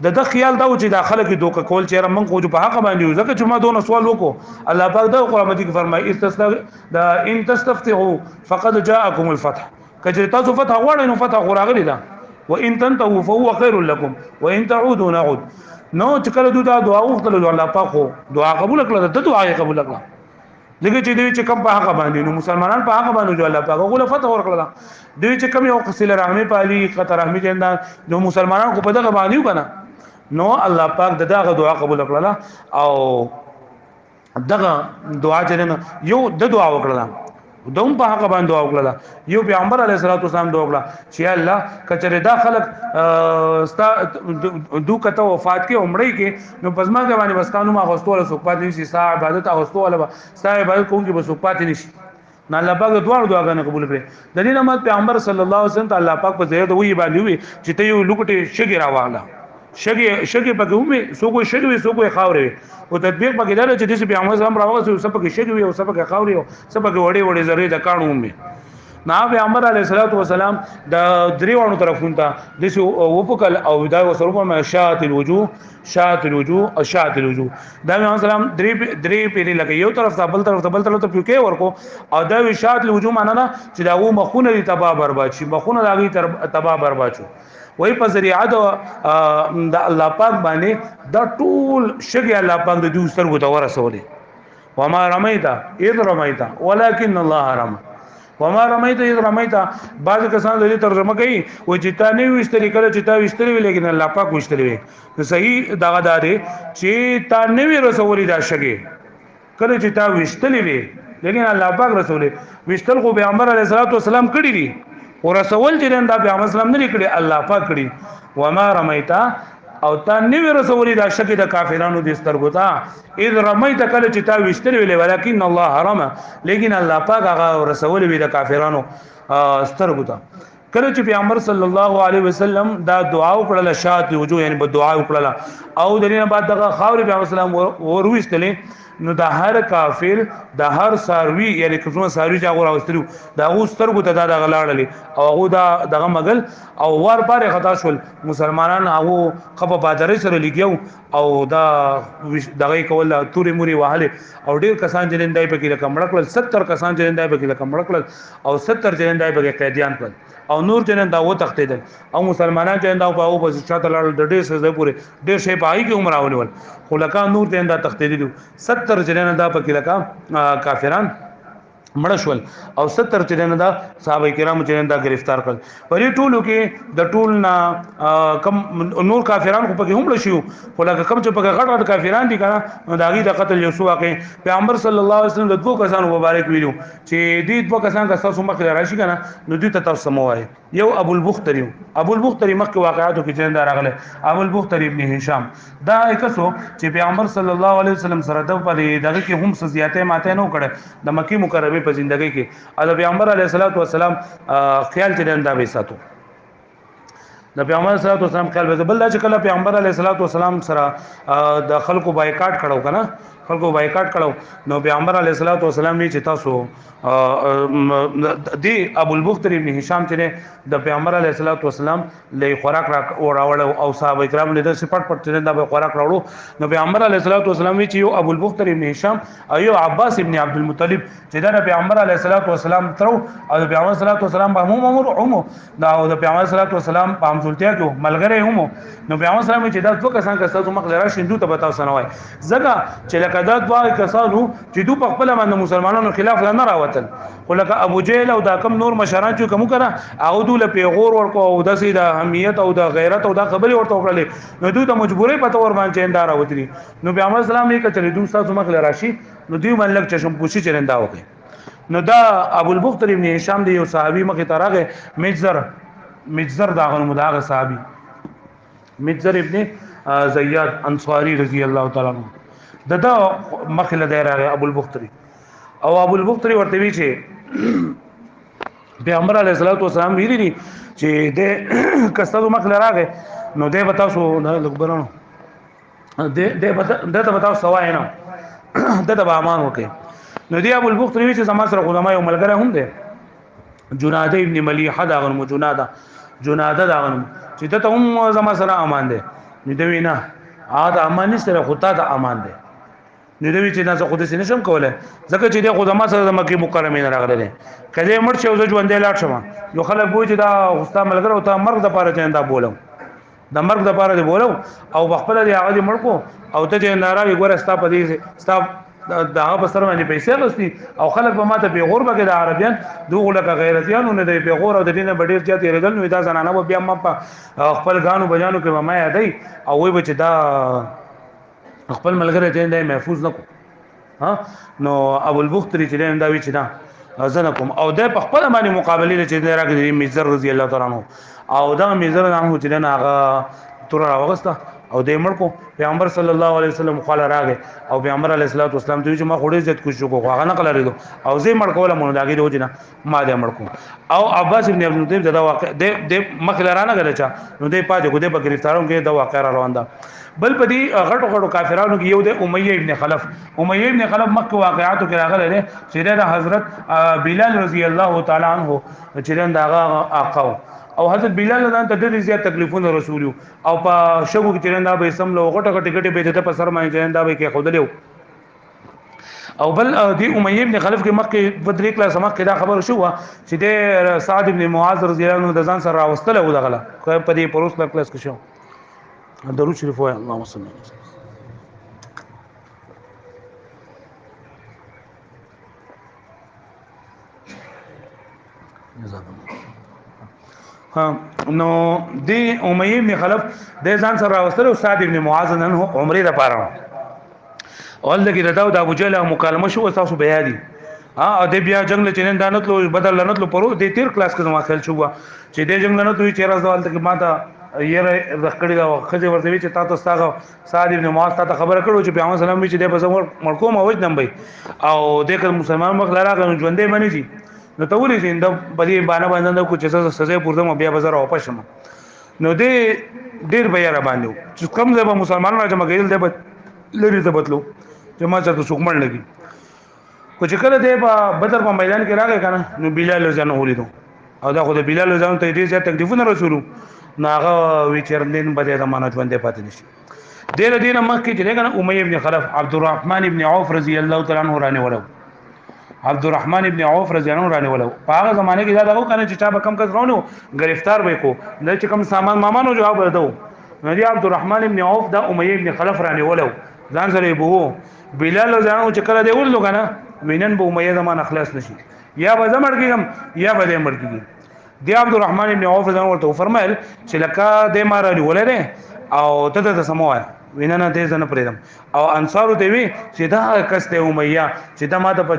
S1: د خیال دا و چې داخله کې دوک کول چې رمن خو په حق باندې ځکه چې ما دون سوال وکړو الله پاک دا قرآن مجید کې فرمایي دا ان تستفتحوا فقد جاءكم الفتح کله تاسو فتح غواړئ نو فتح غراغلی دا وان تنتهوا فهو خير لكم وان تعودوا نعود نو چې کله دوی دا دعا وکړه الله پاک دعا قبول کړه د دعا قبول کړه دغه چې دوی چې کم په حق باندې نو مسلمانان په حق باندې جو الله پاک غوله فتح ورکړه دوی چې کم یو قصيله رحمي پالي قطر رحمي جندان نو مسلمانان کو په دغه باندې کنه نو الله پاک دغه دعا قبول کړه او دغه دعا چې یو د دعا وکړه دوم په هغه باندې دعا وکړه. یو پیغمبر علیه الصلاۃ والسلام دعا وکړه چې الله کچره دا خلق ستا دو کته وفات کې عمرې کې نو پزما کې باندې وسکانو ما غوستول سوقات نشي ستا عبادت اغوستو ولا ستا عبادت کوم کې بسوقات نشي نه. الله پاک دوه دعاګانې قبول کړي. د دې نامه پیغمبر صلی الله علیه وسلم ته الله پاک په زید وی باندې وی چې ته یو لوکټه شګي راواله شګي پکې ومه سو کوئی شګي وي سو کوئی خاورې او تطبیق پکې دا چې د پیغمبر اسلام راوغه سو پکې شګي وي او سو پکې خاورې او سو پکې وړي وړي زری د کانو ومه نا پیغمبر علیه الصلاۃ والسلام د دریوانو طرفونو ته د وپکل او دا وسره په شات الوجوه شات الوجوه او شات الوجوه دا پیغمبر اسلام درې پیری لکه یو طرف ته بل طرف ته پیوکې ورکو او دا شات الوجوه معنا نه چې دا و مخونه دي تبا برباد شي مخونه داغي تبا برباد شي وای په ذریعہ د الله پاک باندې دا ټول شګي الله پاک د دې سترګو ته ورسولې. وما رميت اذ رميت ولكن الله رمى وما رميت اذ رميت. بعض کسان د دې ترجمه کوي و چې تا نه وشتري کله چې تا وشتري لیکن الله پاک وشتري وي. صحیح دغه داري چې تا نه وی رسولې دا شګي کله چې تا وشتلې وي لیکن الله پاک رسولې وشتل خو پیغمبر علیه الصلاۃ والسلام کړی دي او رسول چې دا پیغمبر اسلام نه کړی الله پاک کړی. وما رميت او تا نیو رسولې دا شکه د کافرانو د سترګو ته اذ رميت کله چې تا وشتل ویل ولکن الله حرم لیکن الله پاک هغه رسول وی د کافرانو سترګو ته. کله چې پیغمبر صلی الله علیه وسلم دا دعا وکړه شات وجو یعنی په دعا وکړه او دغه بعد دغه خاور پیغمبر اسلام ورويستلې نو د هر کافر د هر ساروی یعنی کومه ساروی چې هغه راوستلو دا غوسترګو ته دا غلاړلې او هغه دا دغه مغل او ور پاره خطا شول مسلمانان هغه خپه بادرې سره لګیو او دا دغه کول توري موري وهله او ډیر کسان جنندای په کې لکمړکل 70 کسان جنندای په کې لکمړکل او 70 جنندای په کې قیدیان کړ او نور جنندا و تختیدل او مسلمانان جنندا په او په شاته لړ د ډیر سزا پورې ډیر شی پای کې عمر اولول خو لکه نور جنندا تختیدل 70 جنندا په کې لکه کافران مړ شول او 70 جنندا صحابه کرام جنندا گرفتار کړ. په دې ټولو کې د ټول نه کم نور کافرانو په کې هم لشيو خو لکه کم چې په غټ غټ کافران دي کنه نو داغي د قتل یو سو واقع پیغمبر صلی الله علیه وسلم د دوه کسانو مبارک ویلو چې دې دوه کسان که تاسو مخ راشي کنه نو دې ته تاسو موای. یو ابو البختری مخ واقعاتو کې جنندا راغله ابو البختری ابن هشام دا کسو چې پیغمبر صلی الله علیه وسلم سره د په دغه کې هم سزیاته ماته نه کړه د مکی مکرمه په ژوندۍ کې د پیغمبر علیه الصلاۃ والسلام خیال چې دا به ساتو د پیغمبر علیه الصلاۃ والسلام خیال به بل چې کله پیغمبر علیه الصلاۃ والسلام سره د خلکو بایکاټ کړو کنه خلکو بایکاټ کړو نو پیغمبر علیه الصلاۃ والسلام چې تاسو دی ابو البختری ابن هشام چې د پیغمبر علیه الصلاۃ والسلام له خوراک راوړ او صحابه کرام له سپټ پټ د خوراک راوړو نو پیغمبر علیه الصلاۃ والسلام چې یو ابو البختری ابن هشام او یو عباس ابن عبد المطلب چې د پیغمبر علیه الصلاۃ والسلام ترو او د پیغمبر صلی الله علیه وسلم په عمر دا او د پیغمبر صلی الله علیه وسلم په همزولتیا کې ملګری هم نو پیغمبر صلی الله علیه وسلم چې دا دوه کسان کسته مخ لرا شندو ته بتاو سنوي زګه چې لکه دا دوه کسانو چې دوه په خپل باندې مسلمانانو خلاف نه راوتل خو لکه ابو جهل او دا کم نور مشران چې کوم کړه هغه دوله پیغور ورکو او د سیده اهمیت او د غیرت او د خبري ورته وکړلې نو دوی ته مجبورې پته ور باندې اندار راوتري نو پیغمبر اسلام یې کچې دوه تاسو مخ لرا شي نو دوی ملک چشم پوشي چرندا وکړي. نو دا ابو البختری ابن هشام دی یو صحابي مخه ترغه مجزر داغه مداغه صحابي مجزر ابن زیاد انصاری رضی الله تعالی عنہ ددا مخه لدایره ابو البختری او ابو البختری ورته وی چې پیغمبر علیه الصلاۃ والسلام ویلي دي چې د کستو مخ لراغه نو دې بتاو سو لګبرانو دې بتاو سوای نه دته به امان وکي. نو دی ابو البختری چې زما سره علماء او ملګری هم دي جناده ابن ملیحه دا غنمو جناده دا غنمو چې ته هم زما سره امان دي نو دوی نه دا امان سره خطا ته امان دي نو دوی چې نه خو دې نشم کوله ځکه چې د خدامت سره د مکه مکرمه نه راغله کله مړ شو زه ژوندې لاړ شم یو خلک وایي چې دا استاد ملګری او ته مرګ د پاره چنده بولم د مرګ د پاره دی بولو او بخپل دی هغه دی مړکو او ته چې ناراوي ګوره ستا په دې ستا دا په سر باندې پیسې غوستي او خلک به ماته پیغور بګه د عربیان دوه لکه غیرتيانو نه دی پیغور او د دینه بډیر چاته ردل نو دا زنانه بیا ما په خپل غانو بجانو کې ما یادای او وای بچ دا خپل ملګری ته نه محفوظ نکو ها نو ابو البختری چې دا وی چې دا ازنکم او د په خپل باندې مقابله چې راغلی میزر رضی الله تعالی عنہ او دا میزر عنه چې نه هغه تور راوغسته او د مړکو پیغمبر صلی الله علیه وسلم خو راغی او پیغمبر علیه الصلاه والسلام ته چې ما خوړې عزت کوشش کو هغه نه کړل او زه مړ کوله مونږ داګه دوجنه ما دې مړ کو او عباس ابن عبد المطلب دا واقع د مخلرانه غلچا نو دې پاتې کو دې په گرفتارون کې دا واقع روان ده بل په دې غټو غټو کافرانو کې یو د امیہ ابن خلف امیہ ابن خلف مکه واقعاتو کې راغله ده چې د حضرت بلال رضی الله تعالی عنہ چې دا آقا او حضرت بلال نه ته ډېر زیات تکلیفونه رسول او په شګو کې چرنده به سم لو غټه غټه غټه به د په سر باندې چرنده به کې خودلیو او بل دی امیہ ابن خلف کې مکه په درې کلاس مکه دا خبر شو چې د سعد ابن معاذ رضی الله عنه د ځان سره راوستل او دغله په دې پروس کلاس کې شو درود شریف وای اللهم صل علی نو دی امیہ ابن خلف د ځان سره راوستل او سعد ابن معاذ نن عمره د پاره اول دغه داود ابو جهل مکالمه شو تاسو بیا دي ا د بیا جنگ له چنن دانتلو بدل لنتلو پرو د تیر کلاس کې ما خل شو چې د جنگ لنتلو چې راز ډول ته ماته یې رخکړی دا خځه ورته چې تاسو تاسو سعد ابن معاذ ته خبره کړو چې پیغمبر سلام چې د بزمر مړکو موج نمبي او د مسلمان مخ لاره ژوندې باندې دي نو ته ولې زنده بلې باندې کو چې سزا پورته بیا بازار واپس شم نو دې ډیر بیا را باندې چې کم ځای مسلمانانو راځم غیل دې لري ته بتلو چې ما څه سوکمن لګي کو چې کله دې په بدر په میدان کې راغی کنه نو بلال ځان ولیدو او دا خو د بلال ځان ته دې ځای تکلیفونه رسولو ناغه وی چرندین بده زمانه ژوندې پاتې نشي دیر دینه مکه چې کنه امیہ ابن خلف عبد الرحمن ابن عوف رضی الله تعالی عنہ رانه ولو عبد الرحمن ابن عوف رضی الله عنه رانه ولو په هغه زمانه کې دا دغه کنه چې چا به کم کس رانو گرفتار به کو نه چې کم سامان مامانو جواب ورته نو دی عبد الرحمن ابن عوف دا امیہ ابن خلف رانه ولو ځان سره بو بلال ځانو چې کله دی ولو کنه وینن به امیہ زمانه خلاص نشي یا به زمړ کېم یا به مړ کېږي دی عبد الرحمن ابن عوف رضی الله عنه فرمایل چې لکه د مارالي ولره او ته سموای ویننه دې زنه پرېدم او انصار ته وی چې دا کس ته امیہ چې دا ماته په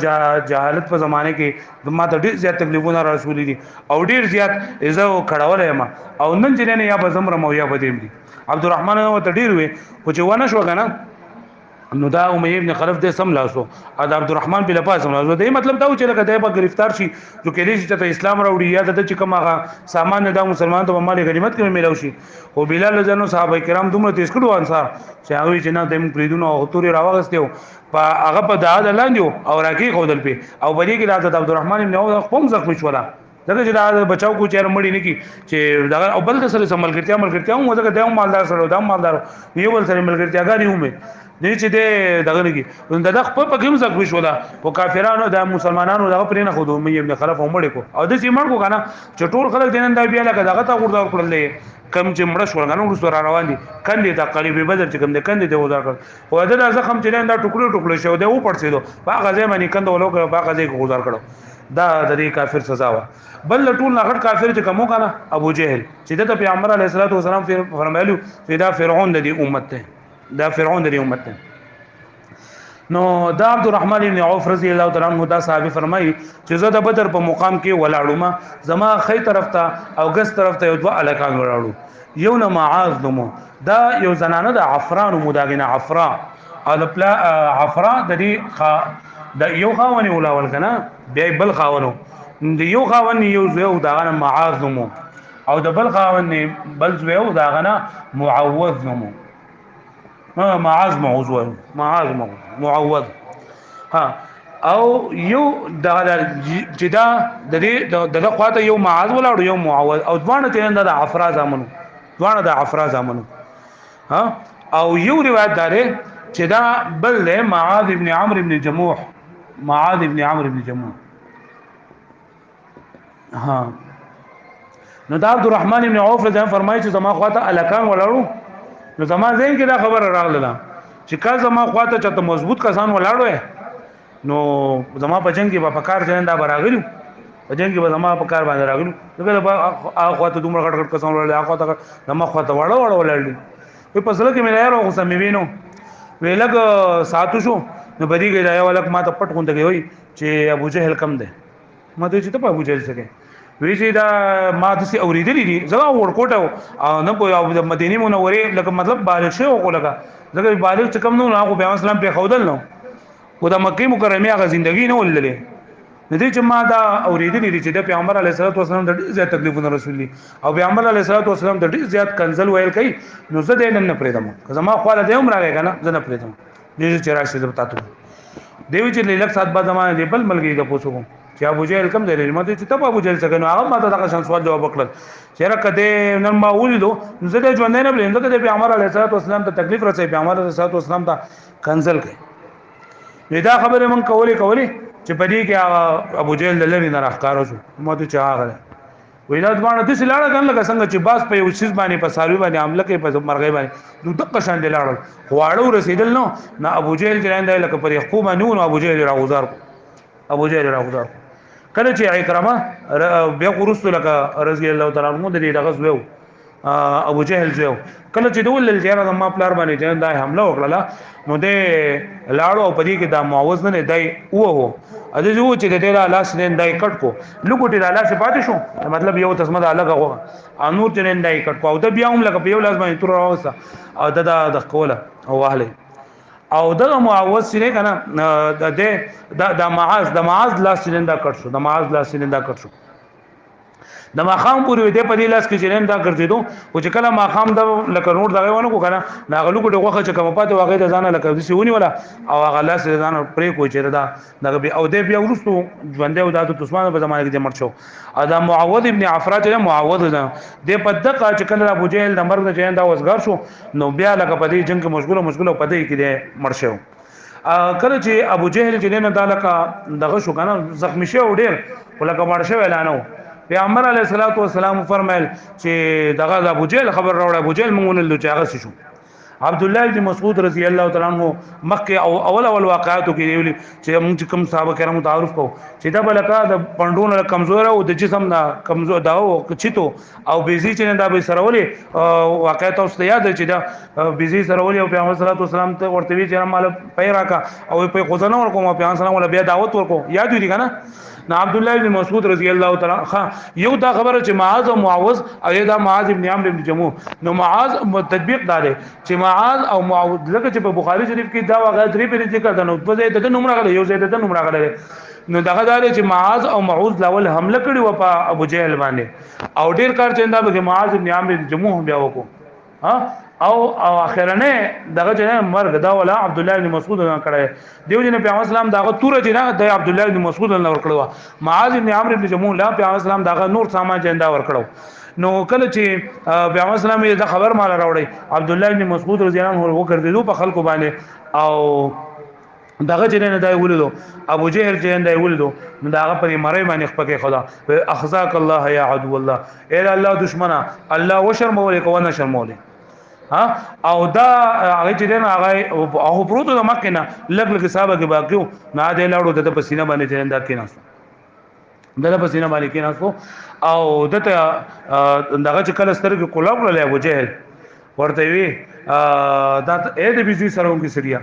S1: جهالت په زمانه کې ماته ډیر زیات تکلیفونه رسول دي او ډیر زیات عزت کړهول یم او نن چې نه یا به زمره مو یا به دې دي عبد الرحمن ته ډیر وی خو چې ونه شو کنه نو دا امیہ ابن خلف دې سم لاسو ا عبد الرحمن په لپاره سم لاسو دې مطلب دا و چې لکه دې په گرفتار شي جو کې دې چې اسلام راوړي یا د چې کوم هغه سامان دا مسلمان ته مال غنیمت کې ملو شي او بلال جنو صحابه کرام دومره تیز کړو انصار چې هغه چې نه دیم پریدونو او توري راوغستیو په هغه په داد لاندې او راکی خودل په او بری کې حضرت عبد الرحمن ابن عوف قوم زخمی شولا دغه چې دا بچاو کو چیر مړی نه کی چې دا او بل سره سمل کړتیا مو دغه د مالدار سره د مالدار یو بل سره ملګرتیا غاري ومه دې چې دغه لګي دا خپل په کوم ځکه وشولا په کافرانو د مسلمانانو دغه پرې نه خو دوی ابن خلف عمر کو او د سیمړ کو کنه چې ټول خلک دینن دا بیا لکه دغه تا وردا کړل کم چې مړ شو غنو ورسره روان دي کندې د قریب بدر چې کم دې کندې ته وځه کړ او دا زخم چې دا ټوکړو شو دی او پړسېدو په غزه باندې کند ولو په غزه کې گزار کړو دا د دې کافر سزا وا بل ټول نه غټ کافر چې کومو کنه ابو جهل چې د پیغمبر علیه الصلاه والسلام فرمایلو چې دا فرعون د دې امت ته دا فرعون د دې امت ته نو دا عبد الرحمن ابن عوف رضی الله تعالی عنہ دا صحابي فرمایي چې زه د بدر په مقام کې ولاړم زما خی طرف ته او ګس طرف ته یو دوه الکان ولاړو یو نه معاذ نومو دا یو زنانه د عفران مداغنه عفرا او د پلا عفرا د دې د یو خاوني ولاول کنه بیا بل خاونو د یو خاوني یو زو داغنه معاذ نومو او د بل خاوني بل زو داغنه معوذ نومو معاذ معوذ ها او یو د جدا د دې د خواته یو معاذ ولاړو یو معوذ او ځوان ته د عفرا زامنو ځوان د عفرا زامنو ها او یو روایت داره چې دا بل له معاذ ابن عمرو ابن جموح معاذ ابن عمرو ابن جموح ها نو دا عبد الرحمن ابن عوف رضی الله فرمایي چې زما خواته الکان ولاړو نو زما ذهن کې دا خبر راغله چې کله زما خواته چته مضبوط کسان ولاړو نو زما په جنگ کې په کار ځین دا براغلو په جنگ کې به زما په کار باندې راغلو دغه هغه خواته دومره غټ غټ کسان ولاړل هغه خواته زما خواته وړو ولاړل په پسله کې مې یاره خو سمې وینو ویلګ ساتو شو نو بدی کې دا یو لک ما ته پټ غونډه وي چې ابو جهل کم ده ما ته چې ته په ابو جهل څخه وی چې دا ما د سي اوریدلې دي زما ورکوټه او نه په او د مدینه منورې لکه مطلب بالغ شو او لکه زګر بالغ چې کم نو هغه پیغمبر اسلام په خودل نو او د مکه مکرمه هغه ژوندۍ نه وللې نه دي چې ما دا اوریدلې دي چې د پیغمبر علیه الصلاه والسلام د ډېر زیات تکلیفونه رسول دي او پیغمبر علیه الصلاه والسلام د ډېر زیات کنزل ویل کوي نو زه دې نن نه پریدم که زما خو له دې عمر راغی کنه زه نه پریدم دې چې راشي زه پتاته دیو چې لیلک سات بعد زمانه دی بل ملګری د پوسو چې ابو جهل کم دی مته چې ته ابو جهل څنګه نو هغه ماته دا شان سوال جواب وکړل چې را کده نن ما ولیدو زه دې ژوند نه بلند ته پیغمبر علیه الصلاه والسلام ته تکلیف رسې پیغمبر علیه الصلاه والسلام ته کنزل کړي دا خبره مون کولی چې پدې کې ابو جهل لری نه راخکارو شو مته چې هغه ویلات باندې د سلاړه کړه لکه څنګه چې باس په یو شیز باندې په ساروي باندې عمله کوي په مرغۍ باندې نو دغه شان دی لاړل واړو رسیدل نو نه ابو جهل جلاند لکه پر یعقوب نو ابو جهل راغزار کله چې عکرمه بیا ورسته لکه رضی الله تعالی عنہ د دې دغه زو ابو جهل زو کله چې دول لجره د ما پلار باندې جن دا حمله وکړه نو دې لاړو او پدې کې دا معوذ نه دی او اده جو چې د دې لاس نه دی کټ کو لګوټي د لاس پاتې شو مطلب یو تسمه د الګ غو انور چې نه دی کټ کو او د بیا هم لکه په یو لاس باندې تر راوسه او د کوله او واهله او دغه معوذ سره کنه د معاذ لاس نه دا کټ شو د معاذ لاس نه دا کټ شو د ماخام پورې دې په دې لاس کې چرېم دا ګرځیدو او چې کله ماخام د لکه نور دغه ونه کو کنه ناغلو کو دغه چې کوم پاتې واغې د ځانه لکه دسی ونی ولا او هغه لاس د ځانه پرې کو چې دا دغه او دې بیا ورستو ژوندې او د عثمان په زمانه کې مړ شو ادا معوذ ابن عفرات له معوذ دې په دغه چې کله ابو جهل د مرګ د جهان دا وسګار شو نو بیا لکه په دې جنگ کې مشغوله په دې کې دې مړ شو کله چې ابو جهل چې نه دالکه دغه شو کنه زخمی شو ډیر ولکه مړ شو اعلانو پیغمبر علیه الصلاۃ والسلام فرمایل چې دغه ابو جهل خبر راوړ ابو جهل مونږ نه لږه شو عبد الله بن مسعود رضی الله تعالی عنہ مکه او اول واقعاتو کې ویلي چې موږ کوم صحابه کرامو تعارف کو چې دا بلکا د پندونو کمزور او د جسم نه کمزور دا او چیتو او بيزي چې دا به سرولې واقعات اوس یاد چې دا بيزي سرولې او پیغمبر صلی الله علیه وسلم ته ورته وی چې مال پیراکا او په خدانو ورکو پیغمبر صلی الله علیه وسلم بیا دعوت ورکو یاد وی کنه نا عبد الله بن مسعود رضی الله تعالی یو دا خبره چې معاذ او معوذ او دا معاذ ابن عمرو ابن جموع نو معاذ تطبیق دار چې معاذ او معوذ لکه چې په بخاری شریف کې دا واقعا درې په ذکر ده نو په دې د نمبر غلې یو ځای د نمبر غلې نو دغه دار چې معاذ او معوذ لاول حمله کړي و په ابو جهل باندې او ډیر کار چنده به معاذ ابن عمرو ابن جموع بیا وکړو ها او اخرنه دغه جن مرګ دا ولا عبد الله بن مسعود نه کړه دیو جن پیغمبر اسلام دغه تور جنا د عبد الله بن مسعود نه ور کړو معاذ بن عمرو بن جموع لا پیغمبر اسلام دغه نور سامان جندا ور کړو نو کله چې پیغمبر اسلام دا خبر مال راوړی عبد الله بن مسعود رضی الله عنه وکړ دې په خلکو باندې او دغه جن نه دی ولیدو ابو جهل جن دی ولیدو نو دغه پر مړی باندې خپکه خدا اخزاک الله یا عدو الله اے الله دشمنه الله وشرمول کو نه شرمول ها او دا هغه چې دین هغه او پروتو د مکه نه لګ لګ صاحب کې باقیو نه دی لاړو د پسینه باندې چې دا کې ناس د پسینه باندې کې ناس او دته دغه چې کله سترګې کولاو کړل ابو جهل ورته وی دا اې د بيزي سره هم کې سړیا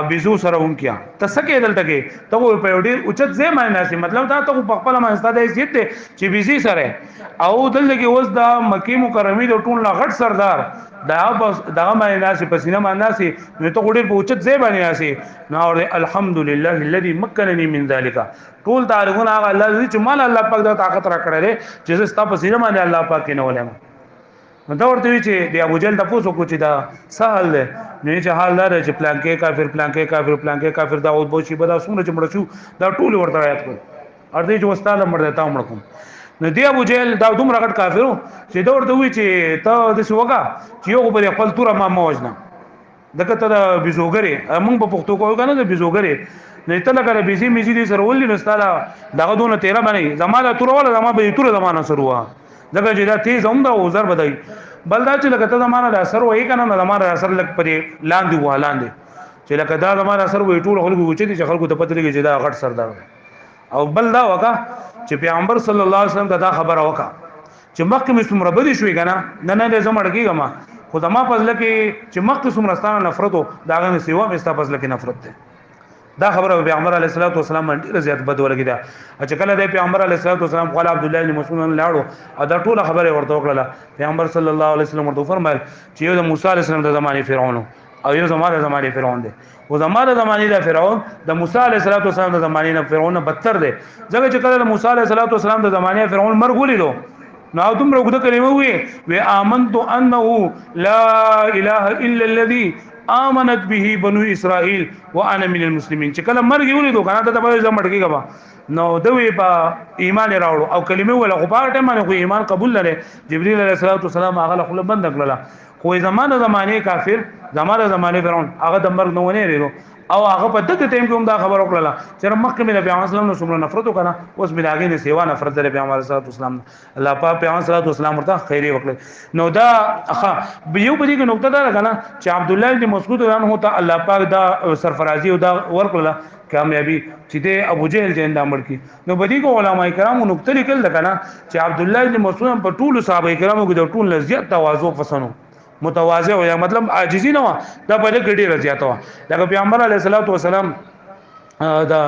S1: بيزو سره هم کیا تسکه دلته کې ته په یو ډیر اوچت ځای باندې ناسي مطلب دا ته په خپل مستاد عزت ته چې بيزي سره او دلته کې اوس دا مکی مکرمه د ټول غټ سردار دا بس دغه باندې ناسي پسینه باندې ناسي نو ته ډیر په اوچت ځای باندې ناسي نو الحمدلله الذي مكنني من ذلك ټول تعریفونه هغه الله چې مال الله پاک دا طاقت را کړل چې زستا پسینه باندې الله پاک نه ولم دا ورته وی چې د ابو جهل د پوسو کو چې دا سهل نه چې حال دار چې پلانکې کافر دا او بوشي بدا سونه چې مړ شو دا ټول ورته آیات کو ارته چې واستاله مړ دیتا مړ کوم نو دی ابو جهل دا دومره غټ کافرو چې دا ورته وی چې ته د سوګه چې یو په خپل تور ما موجنه دغه ته بيزوګری موږ په پښتو کوو کنه د بيزوګری نه ته لکه بيزي میزي دي سره ولې نو ستاله دغه دونه 13 باندې زماله تور ولا زما به تور زمانہ سره وا دغه چې دا تیز هم دا وزر بدای بلدا چې لکه ته زمانہ د اثر وای کنه نه زمانہ اثر لک پرې لاندې ولاندې چې لکه دا زمانہ اثر وای ټول خلکو وچې دي چې خلکو ته پته لګي چې دا غټ سردار او بلدا وکا چې پیغمبر صلی الله علیه وسلم دا خبره وکا چې مکه مې څومره بدی شوې کنه نه زمړ کېګما خدما پزله کې چې مکه څومره ستانه نفرتو داغه سیوا مې ستا پزله کې نفرت ده دا خبره پیغمبر علیه الصلاۃ والسلام باندې زیات بد ولګی دا چې کله د پیغمبر علیه الصلاۃ والسلام قال عبد الله بن مسعود لاړو دا ټول خبره ورته وکړه پیغمبر صلی الله علیه وسلم ورته فرمایل چې یو د موسی علیه السلام د زمانه فرعون او یو زمانه فرعون دی او زمانه د فرعون د موسی علیه السلام د زمانه فرعون بدتر دی ځکه چې کله د موسی علیه السلام د زمانه فرعون مرګ ولیدو نو دومره وګړه کلمه وی آمنت انه لا اله الا الذي امنت به بنو اسرائيل وانا من المسلمين چې کله مرګ ولیدو کنه ته به زمړ کېږي نو دوی په ایمان راوړو او کلمه ولا خو په ټیم باندې خو ایمان قبول لري جبريل عليه السلام هغه خپل بند کړل خو زمانه کافر زمانه فرعون هغه د مرګ نه ونه لري او هغه په دغه ټیم کې هم دا خبر وکړه چې مکه مې نبی اسلام نو څومره نفرت وکړه اوس مې لاګې نه سیوا نفرت در پیغمبر اسلام الله پاک پیغمبر اسلام ورته خیری وکړي نو دا اخا یو په دې کې نقطه دا راغله چې عبد الله بن مسعود عنه ته الله پاک دا سرفرازي او دا ورکړه کامیابی چې د ابو جهل جندا مړ کی نو بدی کو علماء کرامو نقطه لیکل کنه چې عبد الله بن مسعود په ټول صحابه کرامو کې د ټول لزیات تواضع پسنو متواضع یا مطلب عاجزی نه و دا په دې کې ډیر زیاته و لکه پیغمبر علیه الصلاۃ والسلام دا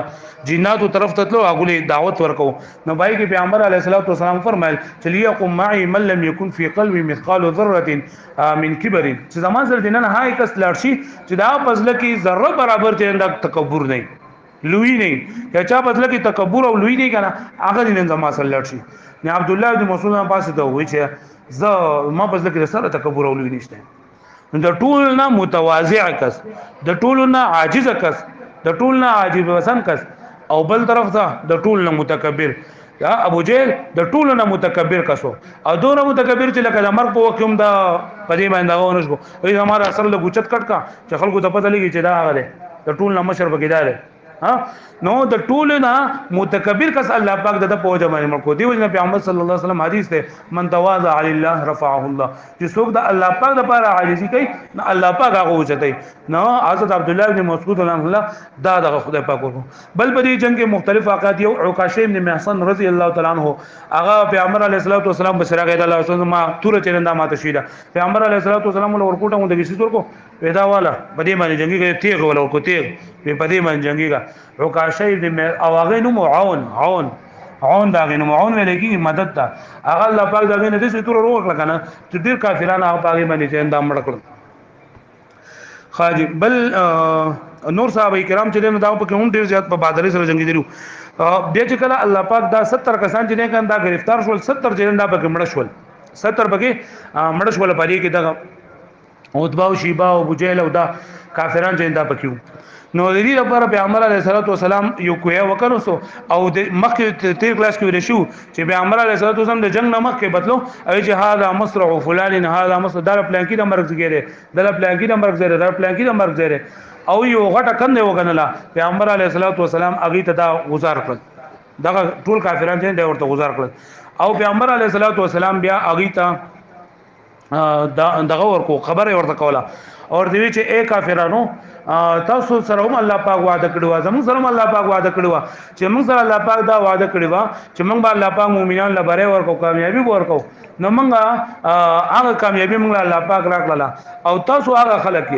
S1: جناتو طرف ته تلو هغه دعوت ورکو نو بای کې پیغمبر علیه الصلاۃ والسلام فرمایل چې ليقم معي من لم يكن في قلبي مثقال ذره من كبر چې زمان سره دینه هاي کس لړشي چې دا پزله کې ذره برابر چې دا تکبر نه لوی نه یا چا بدله کې تکبر او لوی نه کنه هغه دین زما سره لړشي نه عبد الله بن مسعود پاسه ته وی چې ز ما بدله کې سره تکبر او لوی نشته نو د ټول نه متواضع کس د ټول نه عاجز کس د ټول نه عاجز وسن کس او بل طرف ته د ټول نه متکبر یا ابو جهل د ټول نه متکبر کسو او دوه متکبر چې لکه د مرګ په وخت هم دا پدې باندې غوونه شو وي زماره اثر له ګوچت کټ کا چې خلکو ته پته لګي چې دا هغه دی د ټول نه مشر بګیدار ها نو د ټول نه متکبر کس الله پاک د په وجه باندې مړ کو دی وجه پیغمبر صلی الله علیه وسلم حدیث ته من تواضع لله رفعه الله چې څوک د الله پاک د لپاره عاجزي کوي نو الله پاک هغه وچتای نو حضرت عبد الله بن مسعود رحمه الله دا د خدای پاک ورکو بل په دې جنگ کې مختلف واقعات یو عکاشه ابن محصن رضی الله تعالی عنہ هغه پیغمبر علیه الصلوۃ والسلام بشراغه د الله رسول ما تور چرنده ماته شیدا پیغمبر علیه الصلوۃ والسلام ورکوټه مونږ د کیسې ورکو پیدا والا په دې باندې جنگي کې تیغ ولا ورکو تیغ په دې باندې جنگي کا عکاشه ابن او هغه نو عون دا غنو عون ولګي مدد تا هغه الله پاک دا غنه دې تور وروکړه کنه چې ډیر کافرانه هغه پاګې باندې چې اندام مړ کړ خاجي بل نور صحابه کرام چې دا په کوم ډیر زیات په بادرې سره جنگي دي بیا چې کله الله پاک دا 70 کسان چې نه کنده گرفتار شول 70 جندا په مړ شول 70 پکې مړ شول پرې کې دا عتبہ او شیبہ او ابو جهل او دا کافرانو جندا پکې نو د دې لپاره پیغمبر علیه الصلوۃ والسلام یو کوی وکړو سو او د مخکې تیر کلاس کې ورشو چې پیغمبر علیه الصلوۃ والسلام د جنگ نه مخکې بدلو او چې هاذا مصرع فلان هاذا مصرع دار پلان کې د مرګ زګره دل پلان کې د مرګ زګره دار پلان کې د مرګ زګره او یو غټه کنده وګنله پیغمبر علیه الصلوۃ والسلام اغه ته دا گزار کړ دا ټول کافرانو ته ورته گزار کړ او پیغمبر علیه الصلوۃ والسلام بیا اغه ته دغه ورکو خبره ورته کوله اور دوی چې اے کافرانو تاسو سره هم الله پاک وعده کړو زموږ سره هم الله پاک وعده کړو چې موږ سره الله پاک دا وعده کړو چې موږ به الله پاک مؤمنان لپاره ورکو کامیابی ورکو نو موږ هغه کامیابی موږ الله پاک راکړه او تاسو هغه خلک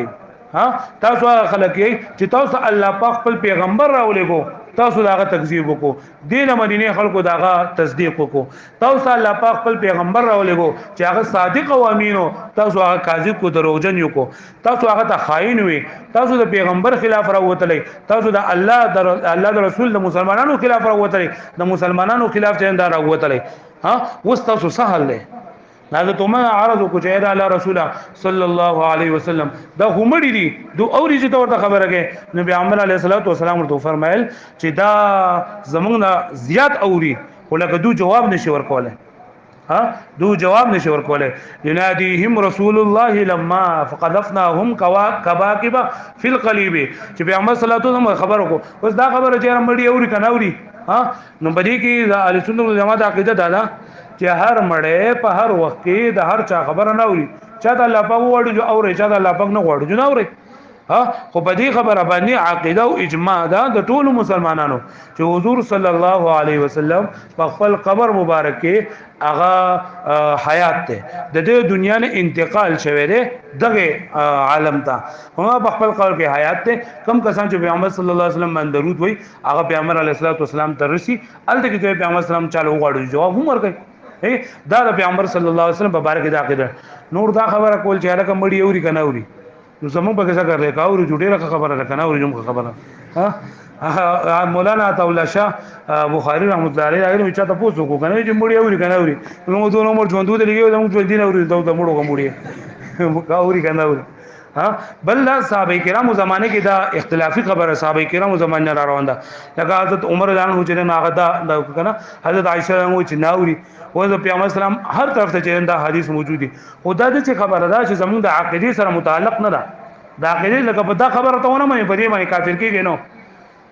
S1: تاسو هغه خلک چې تاسو الله پاک خپل پیغمبر راولېګو تاسو داغه تکذیب وکړو دین مدینه خلکو داغه تصدیق وکړو تاسو الله پاک خپل پیغمبر راولېګو چې هغه صادق او امینو تاسو هغه کاذب کو دروغجن یو کو تاسو هغه ته خائن وي تاسو د پیغمبر خلاف راوتلې تاسو د الله د رسول د مسلمانانو خلاف راوتلې د مسلمانانو خلاف څنګه راوتلې وس تاسو سهل له هذا تو ما عرض کو چې الله رسول صلی الله علیه وسلم دا همړي دي دو اوري چې ورته خبره کې نبی عمر علیه الصلوۃ والسلام ورته فرمایل چې دا زمونږ زیات اوري ولکه دو جواب نشي ورکوله دو جواب نشي ورکوله ینادیهم رسول الله لما فقذفناهم كواكب في القليب چې پیغمبر صلی الله علیه وسلم خبر وکړو اوس دا خبره چې مړي اوري کنه اوري نو بدی کې د اهل سنت والجماعت عقیده دا چې هر مړی په هر وخت کې د هر چا خبره نه اوري چا د الله پاک وړو او چا د الله پاک نه وړو نه اوري ها خو په دې خبره باندې عقیده او اجماع ده د ټولو مسلمانانو چې حضور صلی الله علیه وسلم په خپل قبر مبارک کې هغه حیات ته د دې دنیا نه انتقال شوه دی دغه عالم ته هغه په خپل قبر کې حیات ته کم کسان چې پیغمبر صلی الله علیه وسلم باندې درود وای هغه پیغمبر علیه الصلاه والسلام ترسي الته کې پیغمبر سلام چالو غواړي جواب هم ورکړي دا د پیغمبر صلی الله علیه وسلم مبارک د عقیده نور دا خبره کول چې الکه مړی اوري کنه اوري نو زمون په څه کړل کاوري جوړه خبره ده کنه اوري جوم خبره ها مولانا تولا شاه بخاری رحمت الله علیه هغه چا ته پوښتنه کو کنه چې مړی اوري کنه اوري نو دوه نمبر ژوندو ته لګي زمون ژوند دین اوري دا مړو مړی کاوري کنه اوري ها بل صحابه کرامو زمانه کې دا اختلافي خبره صحابه کرامو زمانه را روان ده لکه حضرت عمر رضی الله عنه چې هغه دا کنه حضرت عائشه رحمه چې ناوري او د پیغمبر اسلام هر طرف ته چې دا حدیث موجود دي او دا د خبره ده چې زموږ د عقیده سره متعلق نه ده دا عقیده لکه په دا خبره ته ونه مې په دې باندې کافر کېږي نو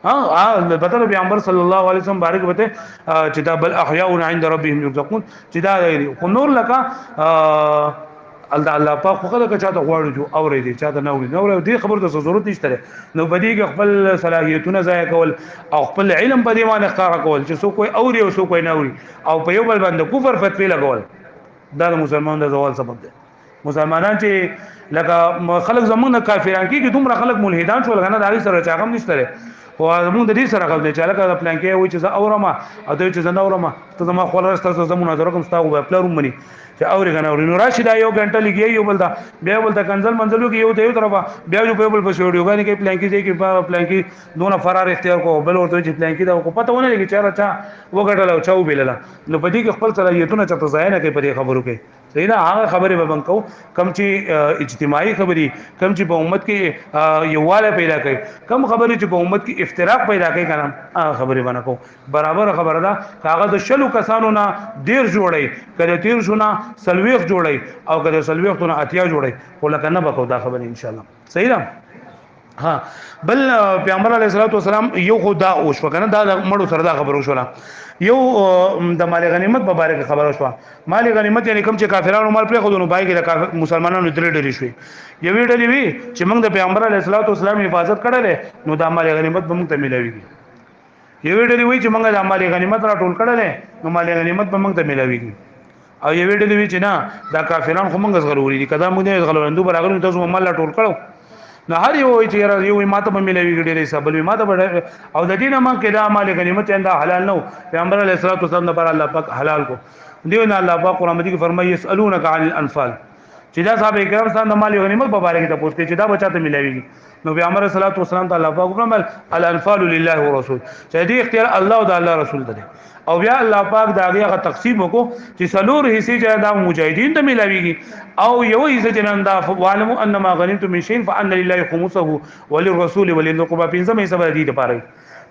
S1: البته پیغمبر صلی الله علیه وسلم بارک وته چې دا بل احیاء عند ربهم يرزقون چې دا خو نور لکه الله پاک خو کله چاته غواړي جو اورې دي چاته نه اوري دې خبر ته ضرورت نشته نو بدی خپل صلاحیتونه ضایع کول او خپل علم په دې باندې ښکارا کول چې څوک اوري او څوک نه اوري او په یو بل باندې کفر فتوی لګول دا د مسلمان د زوال سبب دی مسلمانان چې لکه خلک زمونږ کافران کې دومره خلک ملحدان شول غنه دا سره چاغم نشته او موږ د دې سره غو نه چاله کا پلان کې وای چې زه اورما او دوی چې زه نه اورما ته زما خپل راستاسو زمونه درکم ستاسو په پلان مني چې اوري غنه اوري نو راشي دا یو غنټه لګي یو بل دا بیا بل دا کنزل منزلو کې یو ته یو طرفه بیا یو په بل په شوډیو غانې کې پلان کې په پلان کې دونه فرار اختیار کو بل ورته چې پلان کې دا کو پته ونه لګي چې راچا وګټل او چاو بیللا نو په دې کې خپل صلاحیتونه چته ځای نه کوي په دې خبرو کې صحیح نه هغه خبره به بنکو کم چې اجتماعي خبري کم چې په امت کې یواله پیدا کوي کم خبري چې په امت کې افتراق پیدا کوي کنه هغه خبره بنکو برابر خبره ده هغه د شلو کسانو نه ډیر جوړي کله تیر شونه سلويخ جوړي او کله سلويخ تونه اتیا جوړي ولکه نه بکو دا خبره ان شاء الله صحیح ده ها بل پیغمبر علیه الصلاه والسلام یو خدا او شو کنه دا مړو سره دا خبرو شولا یو د مال غنیمت په اړه خبرو شو مال غنیمت یعنی کوم چې کافرانو مال پر خودونو بای کې مسلمانانو درې ډېری شوي یو ډېری وی چې موږ د پیغمبر علیه الصلاه والسلام حفاظت کړل نو د مال غنیمت به موږ ته ملويږي یو ډېری وی چې موږ د مال غنیمت را ټول کړل نو مال غنیمت به موږ ته ملويږي او یو ډېری وی چې نه دا کافرانو خو موږ غلوري دي کدا موږ نه غلورندو برابر تاسو مال لا ټول کړو نه هر یو چې یو ماته به ملوي ډېرې سبل ماته به او د دینه ما کې دا مال غنیمت انده حلال نو پیغمبر علیه الصلاه والسلام نه پر الله پاک حلال کو دیو نه الله پاک قرآن مجید کې فرمایي يسالونک عن الانفال چې دا صاحب کرام ستاسو د مال غنیمت په اړه کې تاسو ته چې دا بچاته ملوي نو پیغمبر صلی الله علیه وسلم ته الله پاک فرمایل الانفال لله ورسول چې دې اختیار الله او د الله رسول دی او بیا الله پاک دا هغه تقسیم وکړو چې سلور حصے چې دا مجاهدین ته ملاويږي او یو حصہ چې نن دا عالم انما غنیمتم من شیء فان لله خمسه وللرسول وللقربى په زمې سبا دي لپاره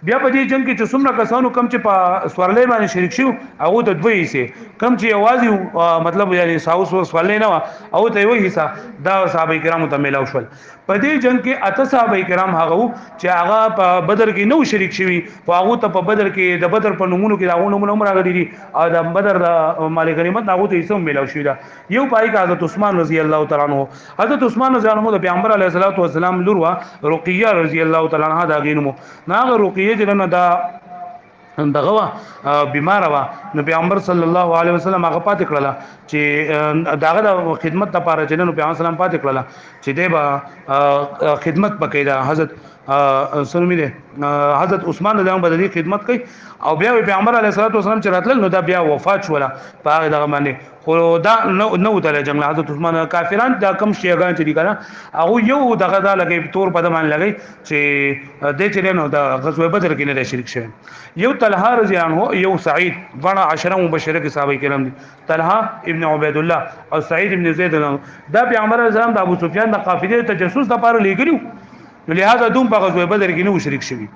S1: بیا په دې جنگ کې چې څومره کسانو کم چې په سوړلې باندې شریک شو هغه د دوی حصے کم چې आवाज مطلب یعنی ساوس سوړلې نه او ته وایي حصہ دا صحابه کرامو ته ملاو شول په دې جنگ کې اته صحابه کرام هغه چې هغه په بدر کې نو شریک شوي او هغه ته په بدر کې د بدر په نمونه کې هغه نمونه راغلي دي او د بدر د مال غنیمت هغه ته حصہ ملاو شوی دا یو پای کا حضرت عثمان رضی الله تعالی عنہ حضرت عثمان رضی الله عنه د پیغمبر علیه الصلاه والسلام لوروا رقیہ رضی الله تعالی عنها دا غینمو ناغه رقیہ چې دا دغه بیمار وا نو پیغمبر صلی الله علیه وسلم هغه پات کړل چې داغه د خدمت لپاره چې نو پیغمبر سلام پات کړل چې دیبا خدمت پکې دا حضرت سنمی ده حضرت عثمان رضی الله عنه خدمت کوي او بیا پیغمبر علیه الصلاه والسلام چې راتل نو دا بیا وفات شوله په هغه دغه باندې خو دا نو تل جنگ حضرت عثمان کافران دا کم شیعاګان چې دي کنه هغه یو دغه دا لګي تور په دمان لګي چې د چې نو د غزوه بدر کې نه شریک شوی یو طلحه رضی الله عنه یو سعید غنا 10 مبشره کې صحابه کرام دي طلحه ابن عبید الله او سعید ابن زید دا پیغمبر اعظم د ابو سفیان د قافله تجسس لپاره لګیو لہذا دوم په غزوه بدر کې نو شریک شوی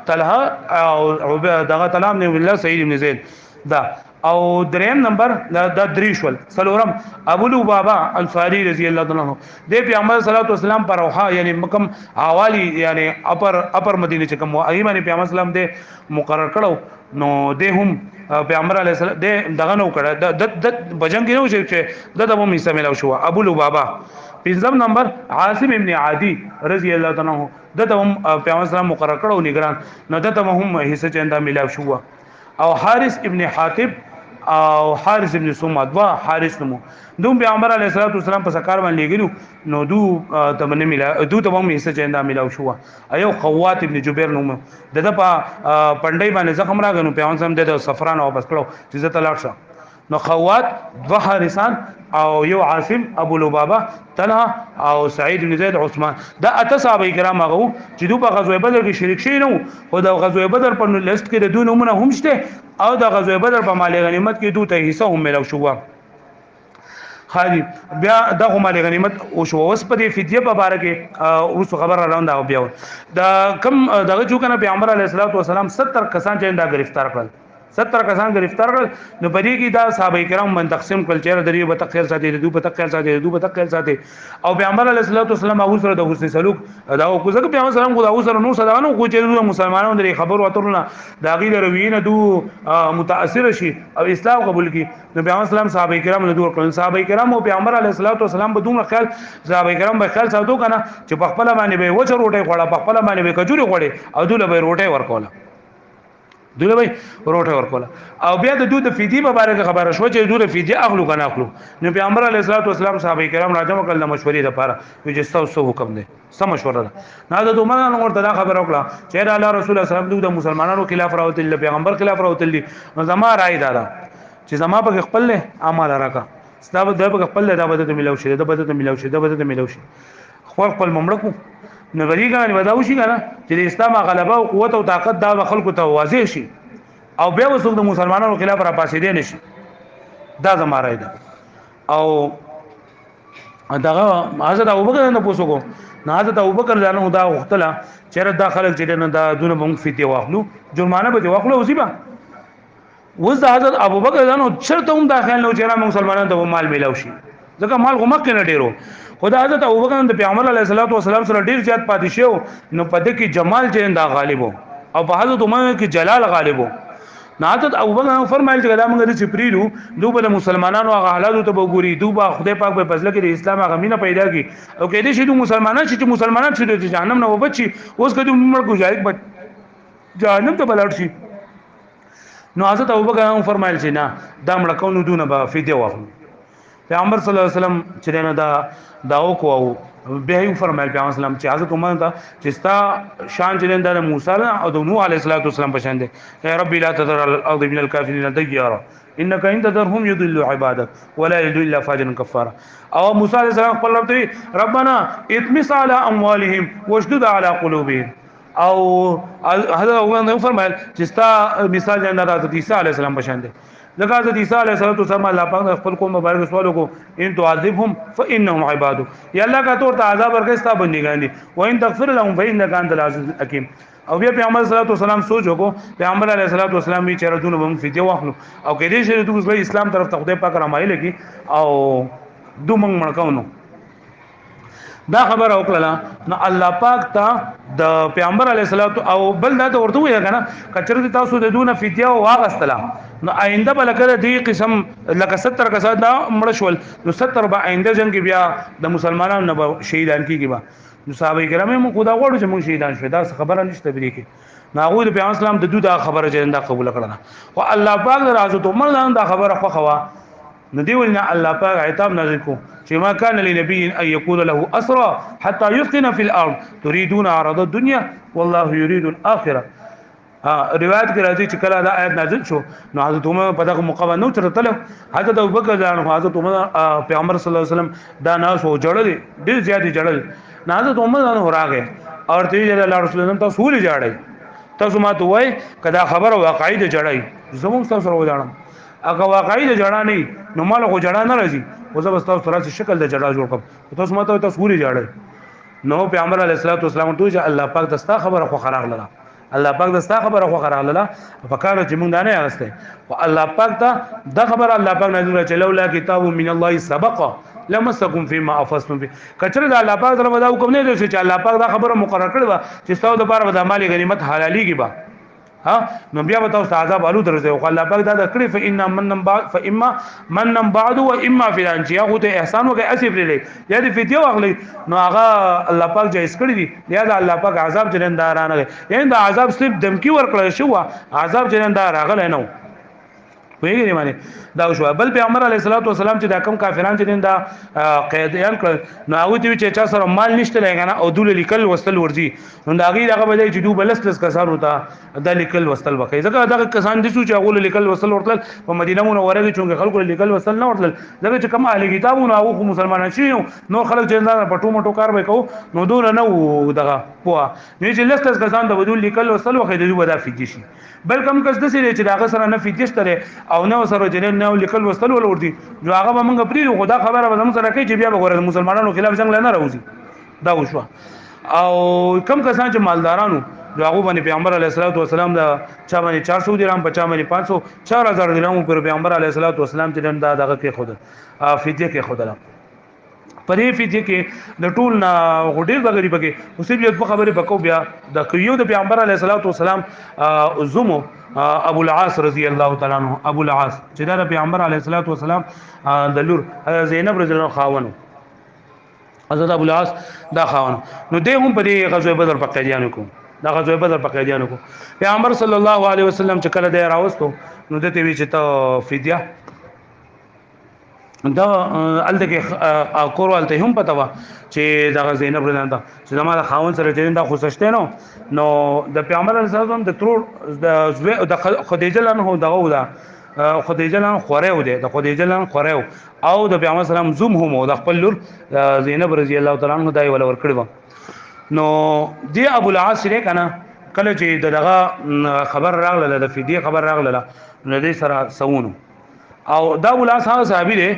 S1: طلحه او دغه طلحه ابن الله سعید ابن زید دا او دریم نمبر دا دریشول سلورم ابو لبابا انصاری رضی الله تعالی عنہ د پیغمبر صلی الله علیه وسلم پر اوها یعنی مکم حوالی یعنی اپر مدینه چې کوم ایمان پیغمبر اسلام دې مقرر کړو نو د هم پیغمبر علیه السلام دغه نو کړه د بجنګ نو چې د مو میسه ملو شو ابو لبابا پنځم نمبر عاصم ابن عادی رضی الله تعالی عنہ دته هم پیغمبر اسلام مقرر کړو نگران نو دته هم حصہ چنده ملاو شو او حارث ابن حاتب او حارث ابن سمع دوا حارث نمو دوم پیغمبر علیه الصلوۃ والسلام په سکار باندې لګلو نو تمنه ملا دو ته هم حصہ چنده ملاو شو ایو خوات ابن جبیر نوم دته په پندای باندې زخم راغنو پیغمبر سم د صفران او بس کړو چې زته لاړ شه نو خوات دو حارثان او یو عاصم ابو لبابه طلحه او سعید بن زید عثمان دا اته صحابه کرام هغه چې دوی په غزوه بدر کې شریک شي نو خو د غزوه بدر په لیست کې د دوی نمونه هم شته او د غزوه بدر په مال غنیمت کې دوی ته حصہ هم ملو شو خالي بیا دغه مال غنیمت او شو اوس په دې فدیه په اړه کې اوس خبر راوند دا بیا دا کم دغه جو کنه پیغمبر علیه الصلوۃ والسلام 70 کسان چې دا گرفتار کړل 70 کسان گرفتار کړل نو په دې کې دا صحابه کرام من تقسیم کړل چې دریو په تقیل ساتي دو په تقیل ساتي دو په تقیل ساتي او پیغمبر علیه الصلوۃ والسلام هغه سره د حسن سلوک دا او ځکه پیغمبر سلام خو دا سره نو صدا نو خو چې مسلمانانو د خبر وترونه دا غي د روینه دو متاثر شي او اسلام قبول کی نو پیغمبر سلام صحابه کرام له دور کړل صحابه کرام او پیغمبر علیه الصلوۃ والسلام بدون خیال صحابه کرام به خیال ساتو کنه چې په خپل باندې به وچ روټي خوړه په خپل باندې به کجوري خوړي او دوله به روټي ورکوله دوله به روټه ورکوله او بیا د دوی د فدی په اړه خبره شو چې دوی د فدی اخلو کنه اخلو نو پیغمبر علیه الصلوۃ والسلام صحابه کرام راځم کله مشورې لپاره چې تاسو حکم دی سم مشوره نه دا دومره نور دا خبره وکړه چې الله رسول الله صلی الله علیه وسلم د مسلمانانو خلاف راوتل پیغمبر خلاف راوتل نو زما رائے دا چې زما په خپل له اعمال راکا ستاسو د په خپل د بده ملو شي د بده ملو شي د بده ملو شي خپل مملکو نو غریګان وداو شي کنه چې د اسلام غلبه او قوت او طاقت دا خلکو ته واضح شي او بیا وسوک د مسلمانانو خلاف را پاسې دي نشي دا زماره ده او داغه حضرت ابوبکر نه پوسوکو نه حضرت ابوبکر ځانو دا وختله چیرې دا خلک چې نه دا دونه مونږ فیته واخلو جرمانه به واخلو وسیبا وز د حضرت ابوبکر ځانو چرته هم داخل نو چیرې مسلمانانو ته مال میلاو شي ځکه مال غو مکه نه ډیرو خدای حضرت ابوبکر د پیغمبر علیه الصلوۃ والسلام سره ډیر زیات پاتې شو نو پدې کې جمال چې دا غالب او په حضرت عمر کې جلال غالب نو حضرت ابوبکر فرمایل چې دا موږ د چپریرو دوی به مسلمانانو هغه حالات ته وګوري دوی به خدای پاک په فضل کې د اسلام هغه مینه پیدا کی او کې دې چې مسلمانان چې مسلمانان شي د جهنم نه وبچي اوس کله موږ گزارې به جهنم ته بلار شي نو حضرت ابوبکر فرمایل چې نه دا مړ کونو دونه به فدیه واخلو پیغمبر صلی الله علیه وسلم چې نه دا او کو به یې فرمایل پیغمبر اسلام چې حضرت عمر ته چې ستا شان چې د موسی او د نوح علیه السلام په شان دي یا رب لا تذر الارض من الكافرين ديارا انك ان تذرهم يضل عبادك ولا يضل الا فاجرا كفارا او موسی علیه السلام خپل رب ته ربنا اطمس على اموالهم واشدد على قلوبهم او حضرت عمر فرمایل چې ستا مثال د حضرت عیسی علیه السلام په شان دي ځکه حضرت عیسی علیه السلام الله پاک خپل قوم مبارک سوالو کو ان تعذبهم فانهم عباد یا الله کا تور ته عذاب ورکړي ستا بندګان دي و ان تغفر لهم فانك انت العزیز الحکیم او بیا پیغمبر صلی الله علیه وسلم سوچ وکړو پیغمبر علیه الصلوۃ والسلام یې چیرې دونه موږ فدیه واخلو او کې دې چې دوی اسلام طرف ته خدای پاک رامایل کی او دوی موږ مړکاونو دا خبر او کړه نو الله پاک ته د پیغمبر علیه الصلوۃ او بل دا ورته وی کنه کچره تاسو د دونه فدیه واغستلا نو آینده بلکره دی قسم لکه 70 کسان دا مړ شول نو 70 به آینده جنگ بیا د مسلمانانو نه شهیدان کیږي با نو صحابه کرام موږ خدا غواړو چې موږ شهیدان شو دا خبره نشته بری کې ناغو د پیغمبر اسلام د دوه خبره چې دا قبول کړه او الله پاک راځو ته عمر دا خبره خو خوا ندی ولنا الله پاک عتاب نازل کو چې ما كان لنبي ان يكون له اسرى حتى يثقن في الارض تريدون عرض الدنيا والله يريد الاخره روایت کې راځي چې کله دا آیت نازل شو نو حضرت عمر په دغه موقع نو ترتل حضرت ابوبکر ځان حضرت عمر پیغمبر صلی الله علیه وسلم دا ناس و جړل ډیر زیات جړل نه حضرت عمر ځان راغی او ته یې الله رسول الله تاسو ولې جړای تاسو ما ته وای کدا خبر واقعي د جړای زموږ تاسو سره وځم اګه واقعي د جړا نه نو مال خو جړا نه راځي او زه بس تاسو سره شکل د جړا جوړ کوم تاسو ما ته تاسو ولې جړای نو پیغمبر علیه الصلوۃ والسلام ته چې الله پاک دستا خبره خو خراغ لره الله پاک دستا خبره خو خراغ لره فکر چې مونږ نه یاسته او الله پاک ته د خبره الله پاک نازل چې لولا کتاب من الله سبق لمسکم فيما افسدتم فيه کچره د الله پاک طرف دا حکم نه دی چې الله پاک دا خبره مقرر کړی و چې تاسو د بار د مال غنیمت حلالي کی با ها نو بیا به تاسو عذاب الو درځي او الله پاک دا کړی فإن من بعد فإما من بعد و إما فلان چې هغه ته احسان وکړي اسف لري یا دې فدیه واخلي نو هغه الله پاک جایز کړی دی یا دا الله پاک عذاب جنندارانه یعنی دا عذاب صرف دمکی ورکړل شو عذاب جنندار راغلی نو ویګری معنی دا شو بل پیغمبر علیه الصلاۃ والسلام چې دا کم کافرانو چې دا قیدیان کړ نو هغه ته چې چا سره مال نشته لګنه او دول لیکل وستل ورځي نو دا غي دغه بده چې دوه بلس کسان وتا دا لیکل وستل وکي ځکه دا کسان دي چې هغه لیکل وستل ورتل په مدینه منوره کې چې خلکو لیکل وستل نه ورتل ځکه چې کوم اهل کتابونه او مسلمانان شي نو خلک چې دا پټو مټو کار وکاو نو دول نه دغه پوها نو چې لست کسان د بدول لیکل وستل وکي دوی ودا فیږي شي بل کم کس د سې چې دا سره نه فیږي او نو سره جنن نو لیکل وستل ول ورتي جو هغه به موږ پریږو خدا خبره به موږ سره کوي چې بیا به ګوره مسلمانانو خلاف څنګه نه راوځي دا وشو او کم کسان چې مالدارانو جو هغه باندې پیغمبر علیه الصلاۃ والسلام دا چا باندې 400 درهم 50 باندې 500 4000 درهم پر پیغمبر علیه الصلاۃ والسلام چې دا دغه کې خود فدیه کې خود پرې فدیه کې د ټول نه غډیر بغری پکې اوسې په خبره پکاو بیا د کيو د پیغمبر علیه الصلاۃ والسلام زمو ابو العاص رضی الله تعالی عنہ ابو العاص چې دا پیغمبر علیه الصلاۃ والسلام د لور زینب رضی الله خاونو حضرت ابو العاص دا خاونو نو دې هم په دې غزوه بدر په قیدیانو کو دا غزوه بدر په قیدیانو کو پیغمبر صلی الله علیه وسلم چې کله دې راوستو نو دته وی چې ته فدیه دا الته کورواlte هم پتا وا چې دا زینب رضی الله چې زموږ خاون سره چې دا خوششته نو د پیغمبر علیه السلام د ترور د خدیجه لنه دغه ودا خدیجه لن خوریو ده د خدیجه لن خوریو او د پیغمبر سلام زوم هم د خپل لور زینب رضی الله تعالی عنها دای ول ور کړو نو دی ابو العاص لري کنه کله چې دغه خبر راغله د فدیه خبر راغله نو دې سره سونو او دا ابو العاص هغه صحابي دی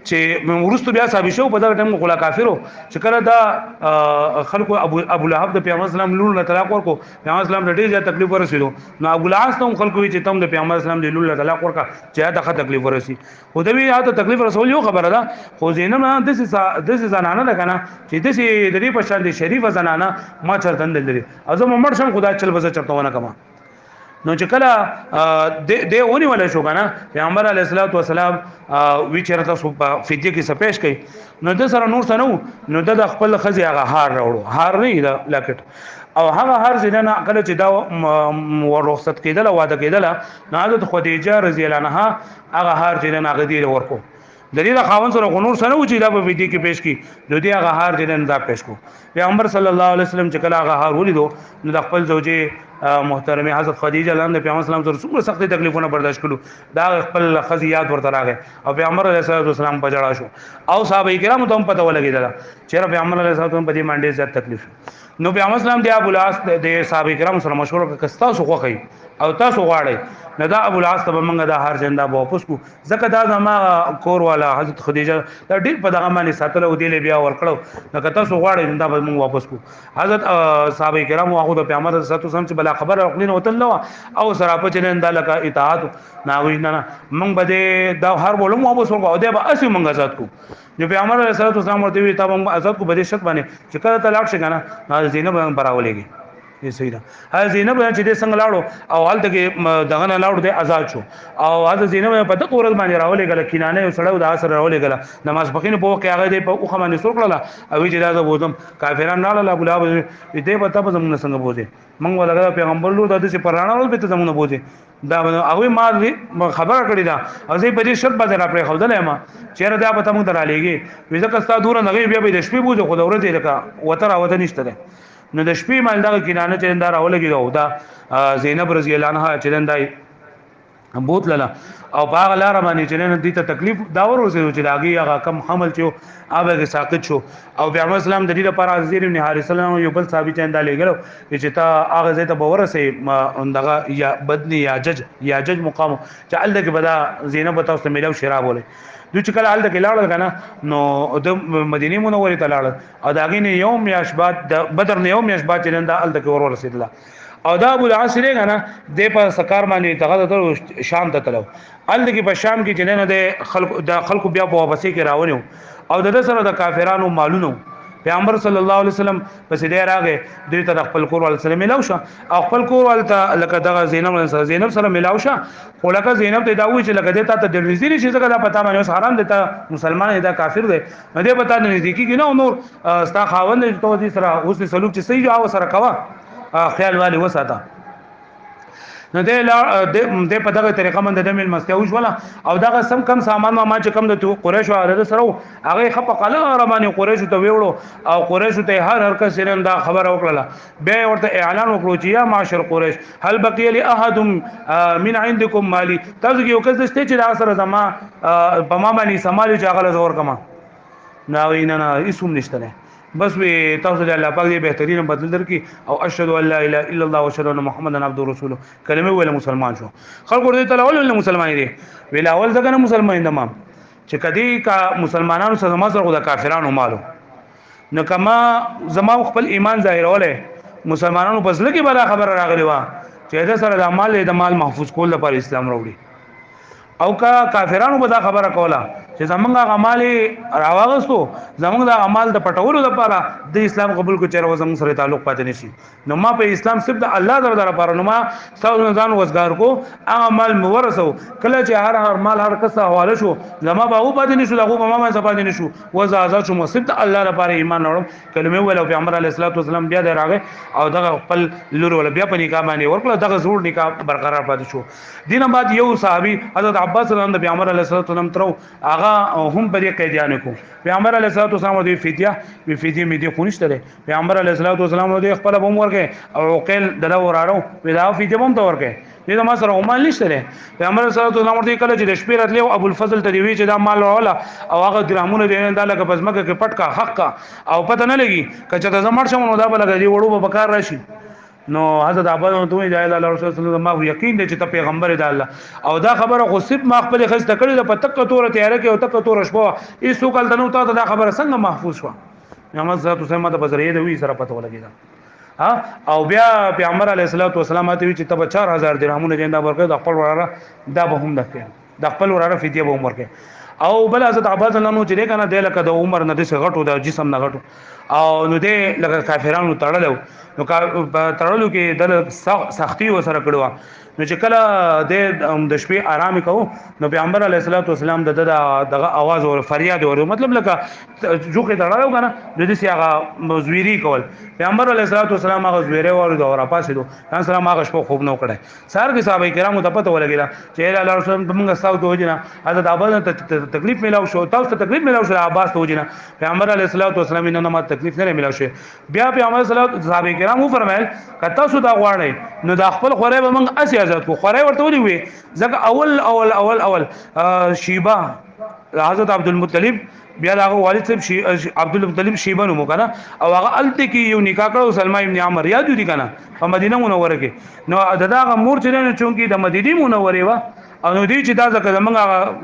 S1: چې ورستو بیا صحابي شو په دا ټیم کې کافرو چې کله دا خلکو ابو لهب د پیغمبر اسلام لور له طلاق ورکو پیغمبر اسلام د ډېر زیات تکلیف ورسېدو نو ابو العاص ته خلکو چې تم د پیغمبر اسلام د لور له طلاق ورکا چې دا تکلیف ورسي خو دوی هغه تکلیف رسول یو خبره ده خو زینب نه د زنانه ده کنه چې د دې په شان دي شریفه زنانه ما چرته لري ازم مړ شم خدای چل بز چرته ونه کما نو چې کله د اونی ولا شو کنه پیغمبر علیه الصلاۃ والسلام وی چرته فدیه کې سپیش کړي نو د سره نور سنو نو د خپل خزي هغه هار راوړو هار نه دا لاکټ او هغه هر زینه کله چې دا ورخصت کېدل واده کېدل نو حضرت خدیجه رضی الله عنها هغه هار زینه هغه دی ورکو د دې خاون سره غنور سره و چې دا په فدیه کې پیش کړي نو دی هغه هار زینه دا پیش کو پیغمبر صلی الله علیه وسلم چې کله هغه هار ولیدو نو د خپل زوجه محترمه حضرت خدیجه لنه پیغمبر اسلام سره څومره سخت تکلیفونه برداشت کړو دا خپل خزیات ورته راغی او پیغمبر علیه السلام په جړا شو او صحابه کرام ته هم پته ولګیدل چې پیغمبر علیه السلام په دې باندې زیات تکلیف نو پیغمبر اسلام دی ابو العاص د صحابه کرام سره مشوره کستا سو خوخی او تاسو غواړئ نه دا ابو العاص ته موږ د هر جندا واپس کو ځکه دا زما کور والا حضرت خدیجه دا ډیر په دغه باندې ساتلو دی له بیا ورکړو نو کته سو غواړئ دا به موږ واپس کو حضرت صحابه کرام هغه د پیغمبر صلی الله علیه وسلم چې بلا خبر خپل وتل نو او سره په چنن د لکه اطاعت ناوی نه موږ به دا هر بولم واپس ورکو او دا به اسی موږ آزاد کو جو پیغمبر علیه الصلوۃ والسلام ورته وی تا موږ آزاد کو بده شک باندې چې کله طلاق شي کنه زینب براولېږي یہ صحیح ده هغه زینب چې د څنګه لاړو او حالت کې دغه نه لاړو د آزاد شو او هغه زینب په دغه ورځ باندې راولې غل کینانه یو سړیو د اثر راولې غل نماز پخینه په کې هغه د په خمانه سر کړل او چې دا بوزم کافرانو نه لاله ابو لهب دې په تاسو زمونه څنګه بوزي موږ ولګا پیغمبر لور د دې پرانا ول به ته زمونه بوزي دا هغه ما خبره کړی دا او زه په دې شرط باندې را پرې خولدل ما چیرې دا به تاسو درالېږي وځه کستا دور نه غي بیا به د شپې بوزو خو د ورځې لکه وتر او ته نشته نو د شپې مال دغه کینانه چې اندار اولګي دا زینب رضی الله عنها چې اندای بوتلله او باغ لار باندې چې نه دي ته تکلیف دا ورسېږي چې داږي هغه کم حمل چې اوبه کې ساقط شو او پیغمبر اسلام د دې لپاره زیر ابن حارث سلام یو بل ثابت انده لګلو چې تا هغه زه ته باورسه دغه یا بدنی یا جج مقام چې ال دغه بدا زینب تاسو ملو شراب ولې دوی چې کله حالت کې لاړل کنه نو د مدینه منورې ته لاړل او داغې نه یوم یا شبات د بدر نه یوم یا شبات چې نن د حالت کې ور رسیدل او دا ابو العاص لري کنه د په سکار باندې تغه شام ته تلو حالت کې په شام کې چې نه د خلکو بیا په واپسې کې راونیو او د سره د کافرانو مالونو پیغمبر صلی الله علیه وسلم پس دې راغې دوی ته خپل کور ول سره ملاو شه او خپل کور ول ته لکه دغه زینب سره ملاو شه خو لکه زینب ته دا وی چې لکه دې ته د نذیر شي څنګه دا پتا باندې حرام دي ته مسلمان دا کافر دی نو دې پتا نه دي کیږي نو نور ستا خاوند ته دې سره اوس سلوک چې صحیح او سره کوا خیال والی وساته نو د په دغه طریقه باندې د مل مستیو ولا او دغه سم کم سامان ما چې کم د قریش او سره هغه خپ قله رمانه قریش ته ویوړو او قریش ته هر کس دا خبر وکړه به ورته اعلان وکړو چې یا معاشر قریش هل بقي لي احد من عندكم مالي تاسو یو کس دسته چې دا سره زما په ما باندې سمالي چې هغه زور کما نو نه اسوم نشته بس وی تاسو د الله پاک دی بهترین بدل درکې او اشهد ان لا اله الا الله واشهد ان محمدن عبده ورسوله کلمه ویله مسلمان شو خلکو دې تعالی ول مسلمان دي ویل اول ځکه مسلمان دمام چې کدی کا مسلمانانو سره ما سره د کافرانو مالو نو کما زما خپل ایمان ظاهروله مسلمانانو پس لکه بلا خبر راغلی وا چې دا سره د مال محفوظ کول لپاره اسلام راوړي او کا کافرانو به دا خبره کوله چې زمونږه اعمال راوغستو زمونږ د اعمال د پټولو لپاره د اسلام قبول کو چیرې زموږ سره تعلق پاتې نشي نو ما په اسلام صرف د الله درته لپاره نو ما ستاسو ځان وزګار کو هغه مال مورثو کله چې هر مال هر کس حواله شو زما به او پاتې نشو دغه ما پاتې نشو وز آزاد شو صرف د الله لپاره ایمان اورم کلمه ویل او پیغمبر علیه الصلاه والسلام بیا دراغه او دغه خپل لور ول بیا په نکاح باندې ورکړه دغه زوړ نکاح برقرار پاتې شو دینه بعد یو صحابي حضرت عباس رضی الله عنه پیغمبر علیه الصلاه والسلام ترو هغه هم په دې قیدیان کو پیغمبر علیه الصلاه والسلام د فدیه می دي خونشته ده پیغمبر علیه الصلاه والسلام د خپل بوم ورکه او قیل دلا ورارو ودا فدیه بوم ته ورکه دې ما سره عمل نشته ده پیغمبر صلی الله علیه وسلم ورته کله چې د شپې راتلو ابو الفضل ته دی وی چې دا مال ولا او هغه درامونه دي دا لکه پزماکه کې پټ کا حق کا او پته نه لګي کچته زمړ شمو دا بل غدي وړو به کار راشي نو حضرت عباس ته وی دا الله رسول الله ما یقین دي چې ته پیغمبر دی الله او دا خبره غصب ما خپل خسته کړی د پتک تور تیار کې او تک تور شپه ایسو کال دنو ته دا خبره څنګه محفوظ شو محمد صلی الله علیه وسلم د بزریه دی وی سره پته ولګی ها او بیا پیغمبر علیه الصلاه والسلام ته وی چې تب 4000 درهمونه دیندا ورکړه د خپل وراره دا به هم دکې د خپل وراره فدیه به عمر کې او بل حضرت عباس الله نو چې کنه د لکه د عمر نه د غټو د جسم نه غټو او نو دې لکه کافرانو تړلو نو تړلو کې د سختی وسره کړو نو چې کله د شپې آرام کوو نو پیغمبر علیه الصلاه والسلام دغه आवाज او فریاد او مطلب لکه جوخه تړلو کنه د دې هغه زویری کول پیغمبر علیه الصلاه والسلام هغه زویری ورو او راپاسې دو سلام هغه شپه خوب نو کړي سار کې صحابه کرامو ته پته ولګیلا چې الله رسول موږ ساو ته وجنه حضرت عباس ته تکلیف ملاو شو تاسو ته تکلیف ملاو شو عباس ته وجنه پیغمبر علیه الصلاه والسلام نه ما تکلیف نه ملاو شو بیا پیغمبر صلی الله علیه صحابه کرامو فرمایل کته سو دا غواړي نو د خپل خوره به موږ اسی آزاد کو خوره ورته ولي وي ځکه اول شیبه حضرت عبد المطلب بیا دا والد صاحب عبد المطلب شیبه نو کنه او هغه الته کې یو نکاح کړو سلمہ ابن عمر یاد دي کنه په مدینه منوره کې نو دغه مور چې نه چونکی د مدینه منوره و او نو دې چې دا ځکه زمونږ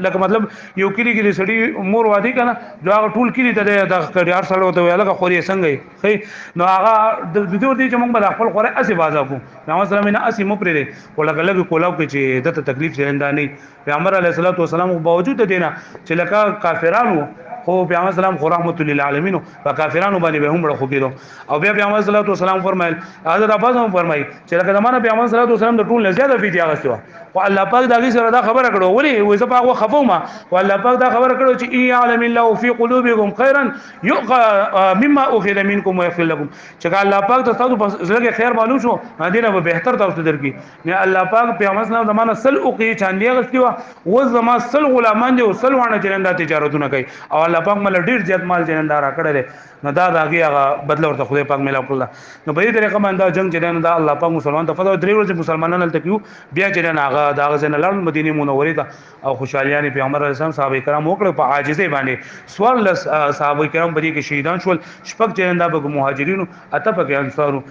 S1: لکه مطلب یو کلی کې سړی مور وادي کنه دا ټول کلی ته د کډیار سره وته ویلګه خوري څنګه خې نو هغه د دې ورته چې موږ به خپل خوره اسی بازا کو نو سلام نه اسی مو پرې دي ولګه لګ کولاو کې چې دته تکلیف څنګه نه پیغمبر علیه الصلاه والسلام باوجود دینه چې لکه کافرانو خو پیغمبر اسلام خو رحمت للعالمین او کافرانو باندې به هم رخو کېدو او بیا پیغمبر صلی الله علیه وسلم فرمایل حضرت عباس هم فرمایي چې لکه زمانہ پیغمبر صلی الله علیه وسلم د ټول نه زیاته فدیه غوښتو او الله پاک دا غي سره دا خبره کړو ولی وې زه پاک خفو ما او الله پاک دا خبره کړو چې ای علم الله فی قلوبکم خیرا یؤخ مما اخذ منکم ويغفر لكم چې الله پاک تاسو په زړه خیر معلوم شو دینه به بهتر تاسو درکې نه الله پاک پیغمبر صلی الله علیه وسلم زمانہ سل او کې چاندې غوښتو و زما سل غلامان دي او سل وانه چرنده تجارتونه کوي او الله پاک مل ډیر زیات مال چرنده را کړل نو دا هغه بدل ورته خدای پاک ملا کړل نو په دې طریقه باندې جنگ چرنده دا الله پاک مسلمان ته فدا درې ورځې مسلمانانو ته کیو بیا چرنده هغه دا غزن لړ مدینه منوره ته او خوشالیان پیغمبر اسلام صحابه کرام وکړه په عاجزه باندې سوال صحابه کرام په دې کې شهیدان شول شپږ چرنده به مهاجرینو اته په انصارو